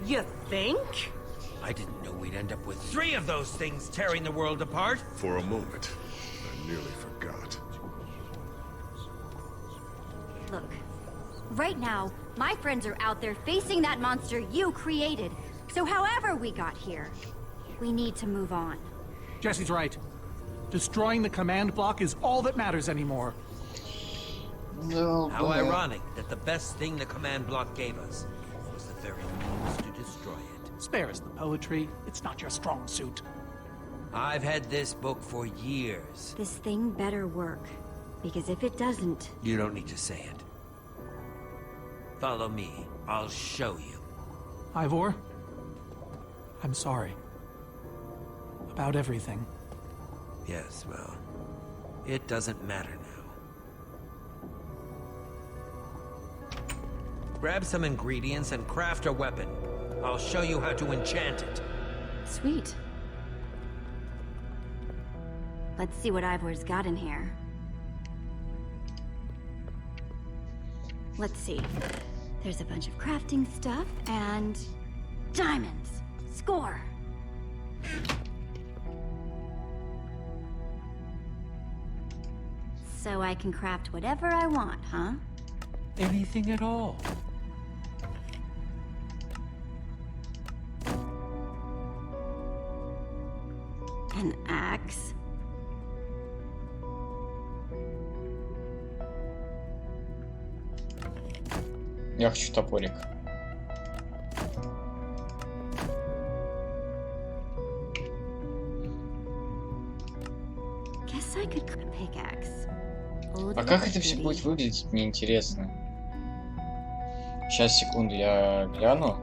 You think? I didn't know we'd end up with 3 of those things tearing the world apart. For a moment, I nearly forgot. Look, right now, my friends are out there facing that monster you created. So however we got here, we need to move on. Jessie's right. Destroying the command block is all that matters anymore. No, How ironic that the best thing the command block gave us was the very means to destroy it. Spare us the poetry. It's not your strong suit. I've had this book for years. This thing better work. Because if it doesn't... You don't need to say it. Follow me. I'll show you. Ivor, I'm sorry. About everything. Yes, well, it doesn't matter now. Grab some ingredients and craft a weapon. I'll show you how to enchant it. Sweet. Let's see what Ivor's got in here. Let's see. There's a bunch of crafting stuff and... diamonds! Score! So I can craft whatever I want, huh? Anything at all. An axe. Я хочу топорик. Guess I could cook a pickaxe. А как это все будет выглядеть, мне интересно. Сейчас, секунду, я гляну.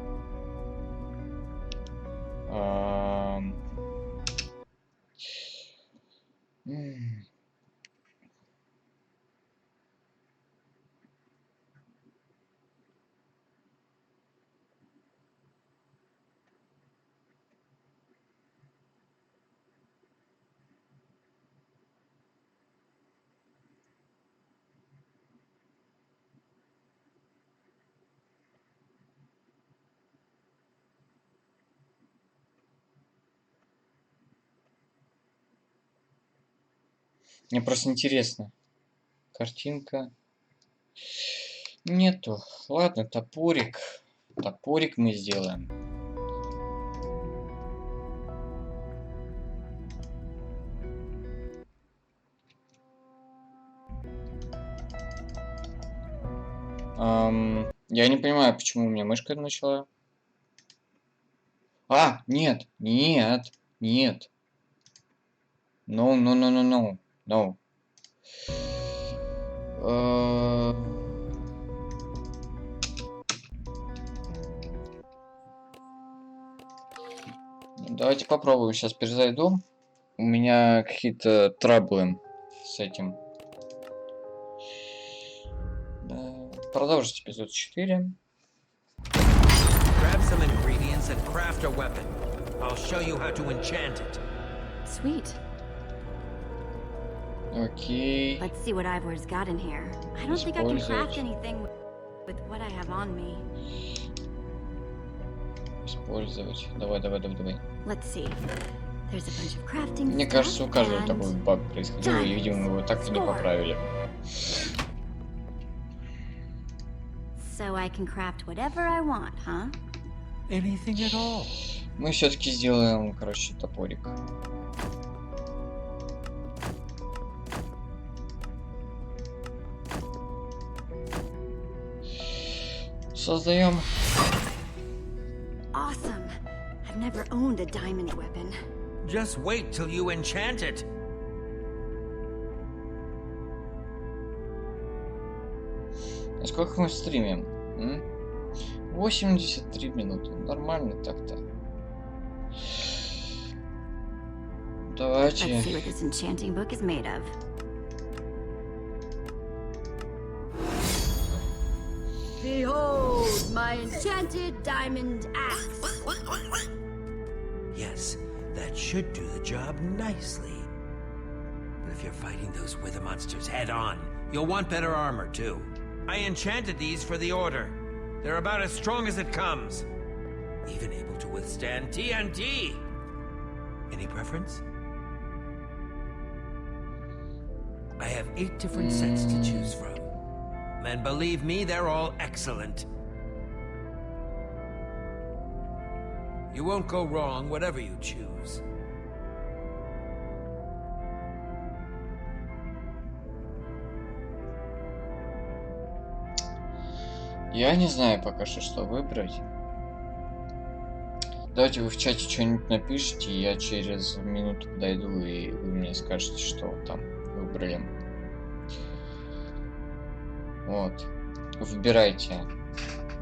Мне просто интересно. Картинка. Нету. Ладно, топорик. Топорик мы сделаем. Я не понимаю, почему у меня мышка начала. А, нет, нет, нет. No, no, no, no, no, no. Давайте попробуем. Сейчас перезайду. У меня какие-то траблы с этим. Продолжить эпизод 4. Grab some ingredients and craft a weapon. I'll show you how to enchant it. Sweet. Окей. Let's see what Ivor's got in here. I don't think I can craft anything with what I have on me. Использовать. Давай, давай, давай, давай. Let's see. There's a bunch of crafting. Мне кажется, у каждого такой баг происходил, и, видимо, его так и не поправили. So I can craft whatever I want, huh? Anything at all. Мы все-таки сделаем, короче, топорик. Создаем. Awesome. I've never owned a diamond weapon. Just wait till you enchant it. А сколько мы стримим? 83 минуты. Нормально так-то. Давайте. Let's see what this enchanting book is made of. Behold, my enchanted diamond axe. Yes, that should do the job nicely. But if you're fighting those wither monsters head on, you'll want better armor too. I enchanted these for the Order. They're about as strong as it comes. Even able to withstand TNT. Any preference? I have 8 different sets to choose from. And believe me, they're all excellent. You won't go wrong whatever you choose. Я не знаю пока что выбрать. Давайте вы в чате что-нибудь напишите, я через минуту подойду, и вы мне скажете, что вы там выбрали. Вот. Выбирайте.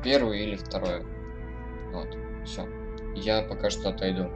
Первый или второй. Вот. Все. Я пока что отойду.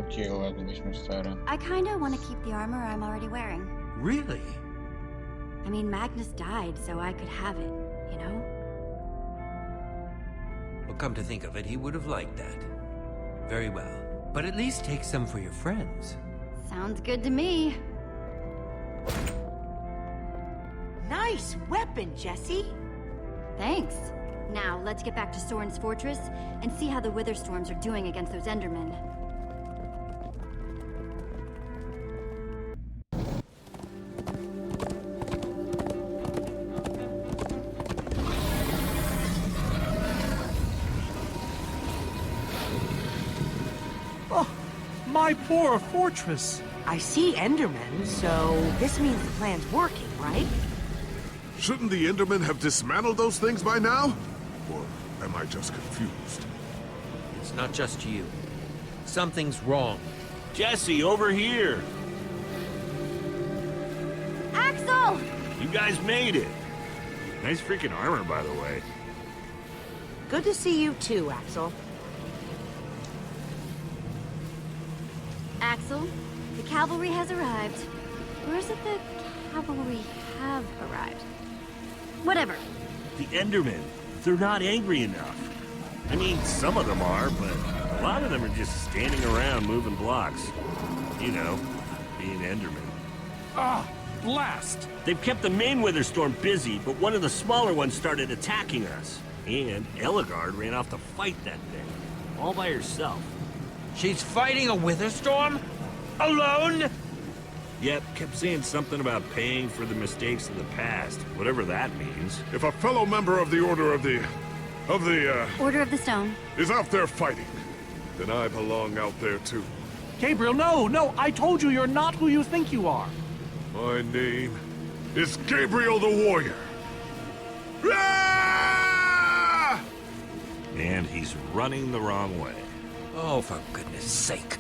Крутила, весьма старая. I kinda want to keep the armor I'm already wearing. Really? I mean, Magnus died, so I could have it, you know? Well, come to think of it, he would have liked that. Very well. But at least take some for your friends. Sounds good to me. Nice weapon, Jesse. Thanks. Now, let's get back to Soren's fortress and see how the Witherstorms are doing against those Endermen. Oh, my poor fortress. I see Endermen, so this means the plan's working, right? Shouldn't the Endermen have dismantled those things by now? Or am I just confused? It's not just you. Something's wrong. Jesse, over here! Axel! You guys made it! Nice freaking armor, by the way. Good to see you too, Axel. Axel, the cavalry has arrived. Or is it the cavalry have arrived? Whatever. The Endermen, they're not angry enough. I mean, some of them are, but a lot of them are just standing around moving blocks. You know, being Endermen. Ah, blast! They've kept the main Witherstorm busy, but one of the smaller ones started attacking us. And Ellegaard ran off to fight that thing, all by herself. She's fighting a Witherstorm? Alone? Yep, kept saying something about paying for the mistakes of the past, whatever that means. If a fellow member of the Order of the Order of the Stone. is out there fighting, then I belong out there too. Gabriel, no, I told you you're not who you think you are. My name is Gabriel the Warrior. Ah! And he's running the wrong way. Oh, for goodness sake.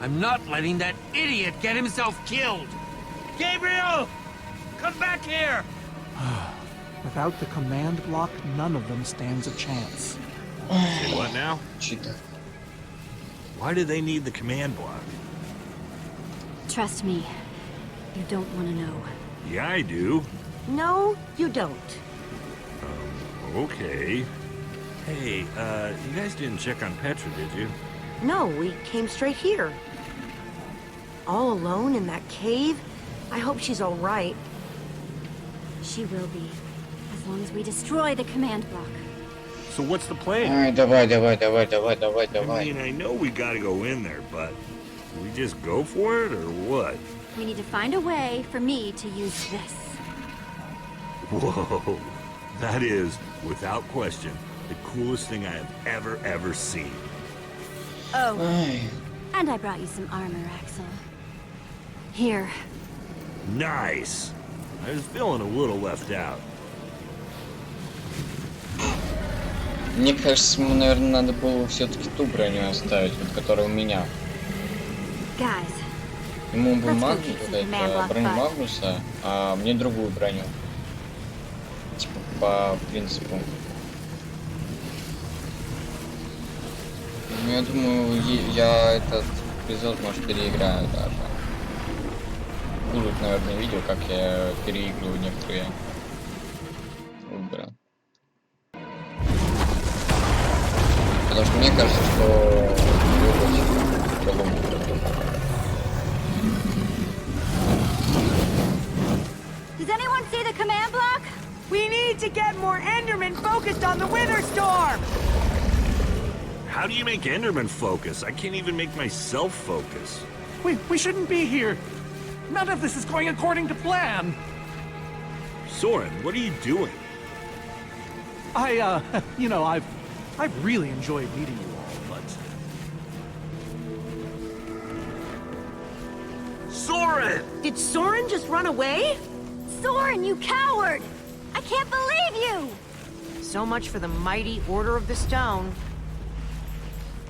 I'm not letting that idiot get himself killed. Gabriel! Come back here! Without the command block, none of them stands a chance. Say what now? Cheetah. Why do they need the command block? Trust me. You don't want to know. Yeah, I do. No, you don't. Okay. Hey, you guys didn't check on Petra, did you? No, we came straight here. All alone in that cave? I hope she's all right. She will be. As long as we destroy the command block. So what's the plan? Ай, давай. I mean, I know we gotta go in there, but we just go for it, or what? We need to find a way for me to use this. Whoa. That is, without question, the coolest thing I have ever seen. Oh, Ай. and I brought you some armor, Axel. Here. Nice! I was feeling a little left out. Мне кажется, ему, наверное, надо было все-таки ту броню оставить, вот которая у меня. Guys, Ему бы Let's go Магнус, keep вот some man это, block броню fight. Магнуса, а мне другую броню. Типа по принципу. Ну, я думаю, я этот эпизод, может, переиграю даже. Будут, наверное, видео, как я переигрываю некоторые выборы. Потому что мне кажется, что выбрать по-другому. does anyone see the command block? We need to get more Endermen focused on the Witherstorm! How do you make Enderman focus? I can't even make myself focus. We shouldn't be here. None of this is going according to plan. Soren, what are you doing? You know, I've really enjoyed meeting you all, but... Soren! Did Soren just run away? Soren, you coward! I can't believe you! So much for the mighty Order of the Stone.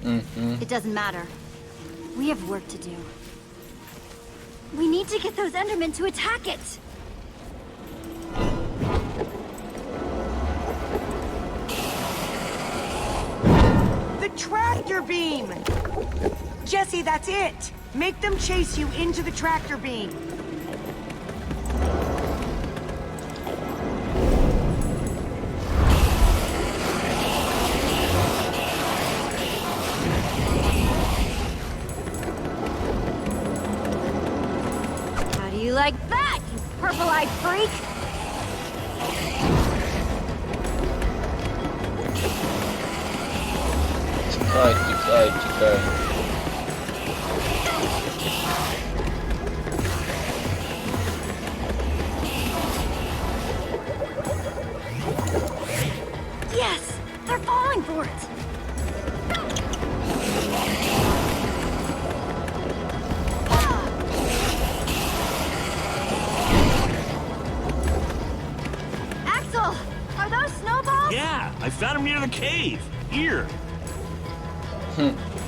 It doesn't matter. We have work to do. We need to get those Endermen to attack it! The tractor beam! Jesse, that's it! Make them chase you into the tractor beam. How do you like that, you purple-eyed freak? Тикай, тикай, тикай. Yes! They're falling for it! Axel! Are those snowballs? Yeah, I found him near the cave. Here.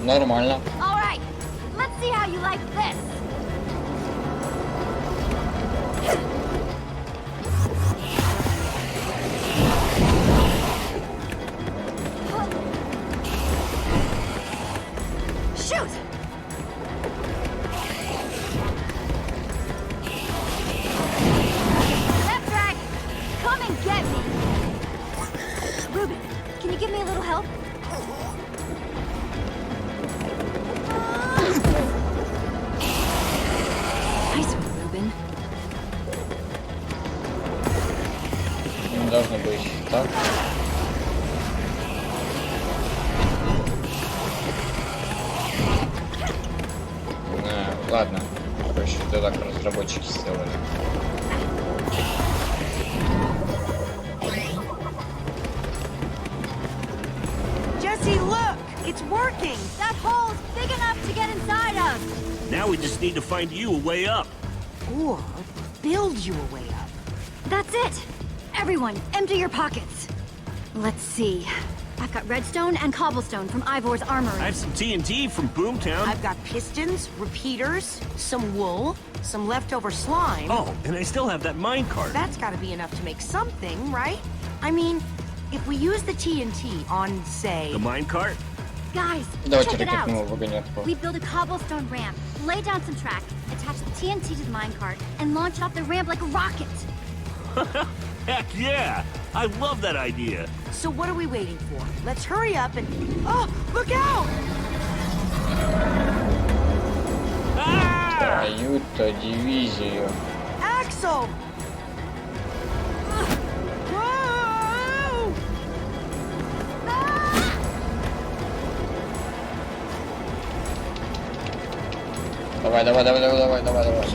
Нормально. Alright, let's see how you like this. Shoot! That's right! Come and get me! Ruben, can you give me a little help? Nice one, Ruben. Не должно быть так. Ладно. Короче, это так разработчики сделали. Jesse, look! It's working! That hole's big enough to get inside of! Now we just need to find you a way up. Or build you a way up. That's it! Everyone, empty your pockets. Let's see. I've got redstone and cobblestone from Ivor's armory. I have some TNT from Boomtown. I've got pistons, repeaters, some wool, some leftover slime. Oh, and I still have that minecart. That's gotta be enough to make something, right? I mean, if we use the TNT on, say... The minecart? Guys, Давайте check it out. ракетную вагонетку. We build a cobblestone ramp, lay down some track, attach the TNT to the minecart, and launch it off the ramp like a rocket. Heck yeah! I love that idea. So what are we waiting for? Let's hurry up and... Oh, look out! Ah! Дают-то дивизию. Axel! Whoa! Давай, давай, давай, давай, давай, давай, давай.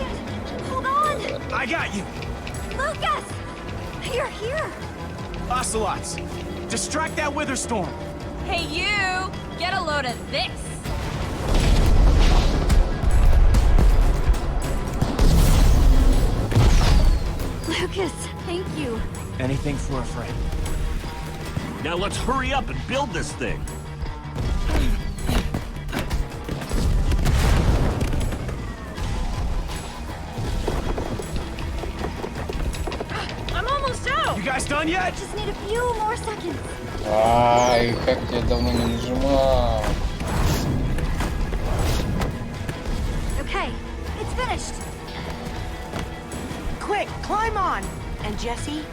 Hold on! I got you! Lucas! You're here! Ocelots! Distract that wither storm! Hey, you! Get a load of this! Lucas, thank you. Anything for a friend. Now let's hurry up and build this thing. I'm almost out! You guys done yet? Just need a few more seconds. Ай, как я давно не нажимал. Okay, it's finished. Quick, climb on! And Jesse,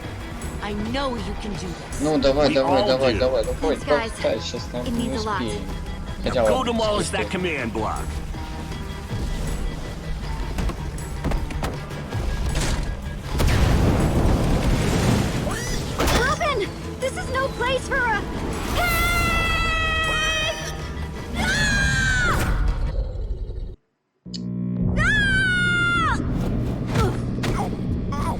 I know you can do this. Ну, давай, We давай, all давай, do. давай, давай, Thanks, guys. давай, сейчас нам It не means a lot. успеем. Хотя Go ладно, demolish that успеем. command block. Robin! This is no place for a... Hey! Ah! Ah!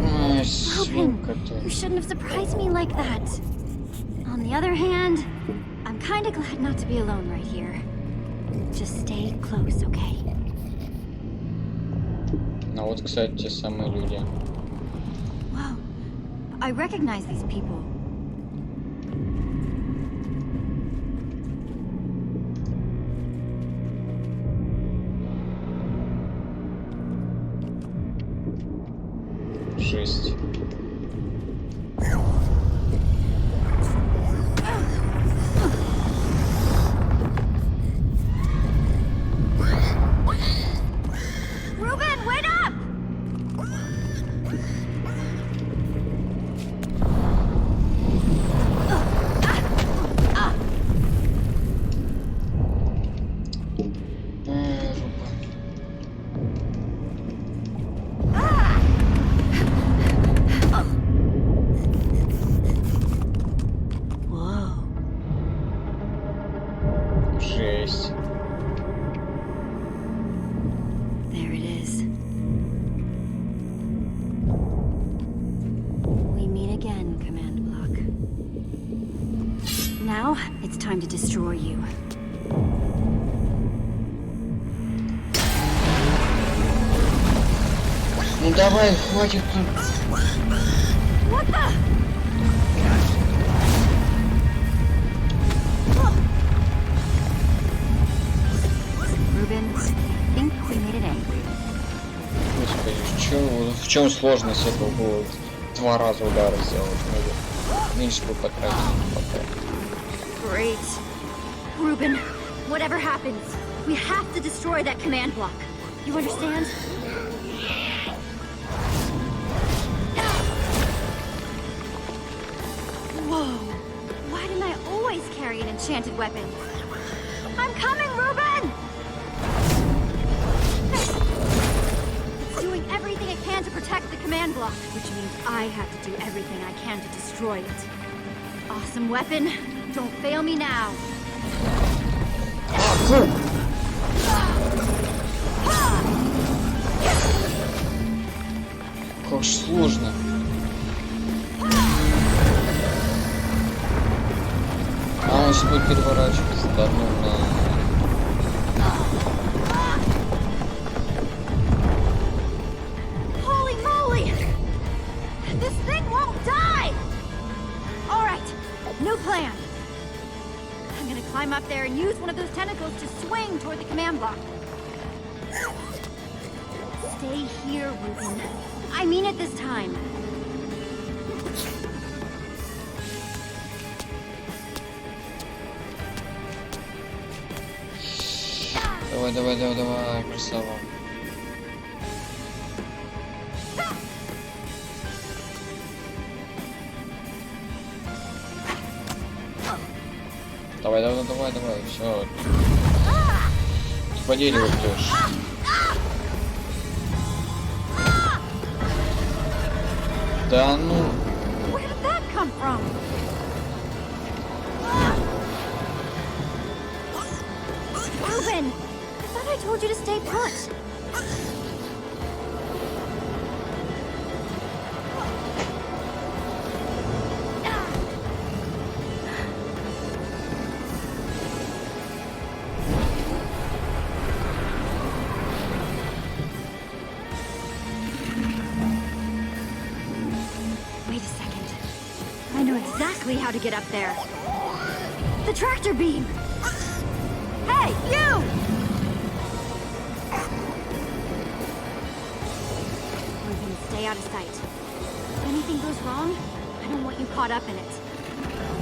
Ай, сука ты. You shouldn't have surprised me like that. On the other hand, I'm kind of glad not to be alone right here. Just stay close, okay? Ну вот, кстати, те самые люди. Whoa. I recognize these people. Жесть. time to destroy you. Ну давай, хватит тут. What the? Ruben, I think we made it angry. Господи, в чем сложность этого было? 2 раза удара сделать. Меньше бы потратить. Great. Ruben, whatever happens, we have to destroy that command block. You understand? Whoa. Why didn't I always carry an enchanted weapon? I'm coming, Ruben! It's doing everything it can to protect the command block, which means I have to do everything I can to destroy it. Awesome weapon. Don't fail me now. Как ж сложно. А он сейчас будет переворачиваться, да, ну на... Holy moly! This thing won't die! Alright, new plan. I'm gonna climb up there and use one of those tentacles to swing toward the command block. Stay here, Ruben. I mean it this time. Давай, давай, давай, давай, красава. Давай, давай, давай, давай, все. По дереву идешь. Да ну. Where did that come from? Ruben, I thought I told you to stay put. Wait a second. I know exactly how to get up there. The tractor beam! Hey, you! Ruben, stay out of sight. If anything goes wrong, I don't want you caught up in it.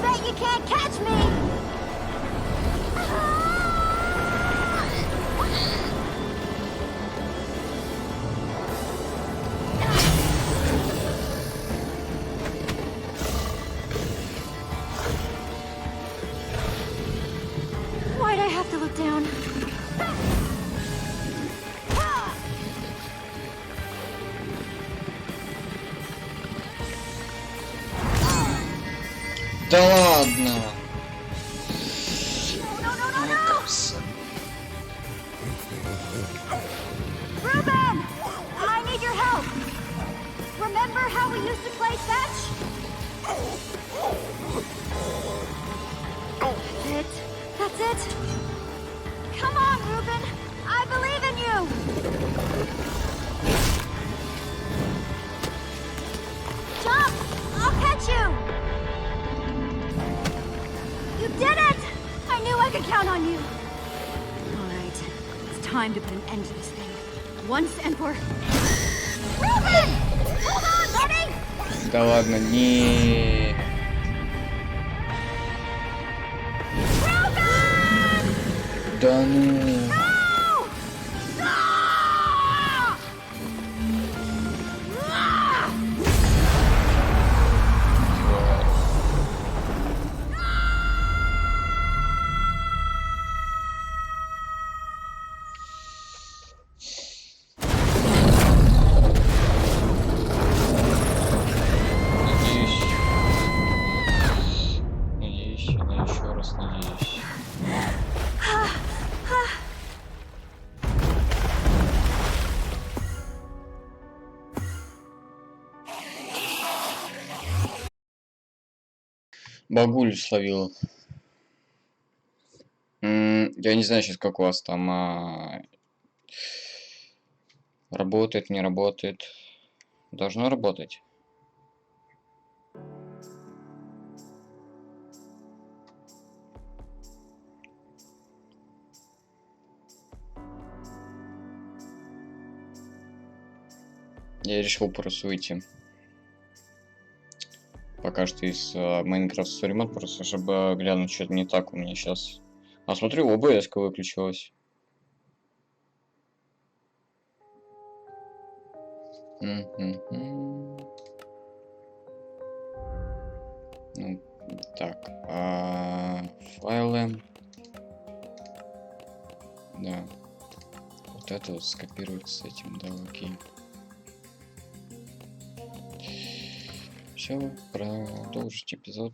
Bet you can't catch me! Why'd I have to look down? Да ладно. Ruben! I need your help! Remember how we used to play fetch? That's it. That's it. Come on, Ruben! I believe in you! Jump! I'll catch you! You did it! I knew I could count on you! Alright, it's time to put an end to this thing. Once and for... Ruben! Hold on, buddy! Да ладно, не. Да ну. Надеюсь, я еще раз надеюсь. Багуль словил. Я не знаю сейчас, как у вас там работает, не работает. Должно работать. Я решил просто выйти. Пока что из Майнкрафт Story Mode, просто чтобы глянуть, что-то не так у меня сейчас. А смотрю, ОБС выключилась. Ну, так, файлы. Да. Вот это вот скопировать с этим, да, окей. Все, продолжить эпизод.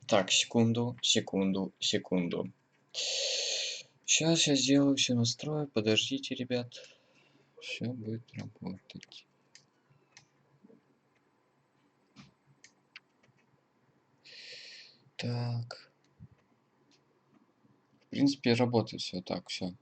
Так, секунду. Сейчас я сделаю все настрою. Подождите, ребят. Все будет работать. Так. В принципе, работает все так, все.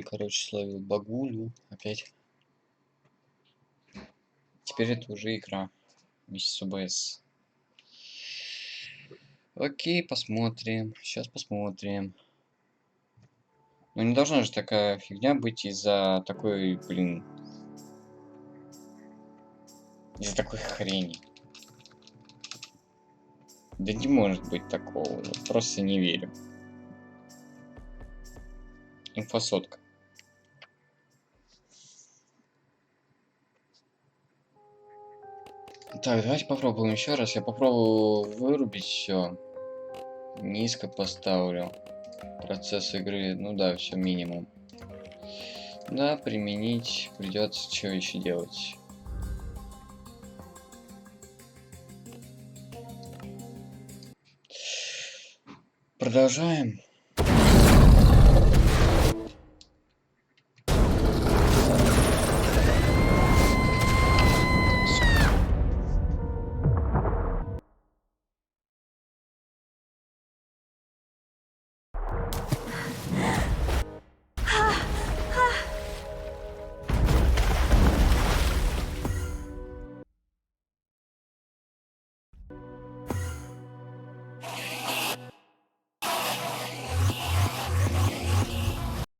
Короче, словил багулю опять. Теперь это уже игра вместе с ОБС. Окей, посмотрим. Сейчас посмотрим. Ну не должна же такая фигня быть из-за такой, блин... Из-за такой хрени. Да не может быть такого. Просто не верю. Инфосотка. Так, давайте попробуем еще раз. Я попробую вырубить все. Низко поставлю. Процесс игры, ну да, все минимум. Да, применить придется, что еще делать. Продолжаем.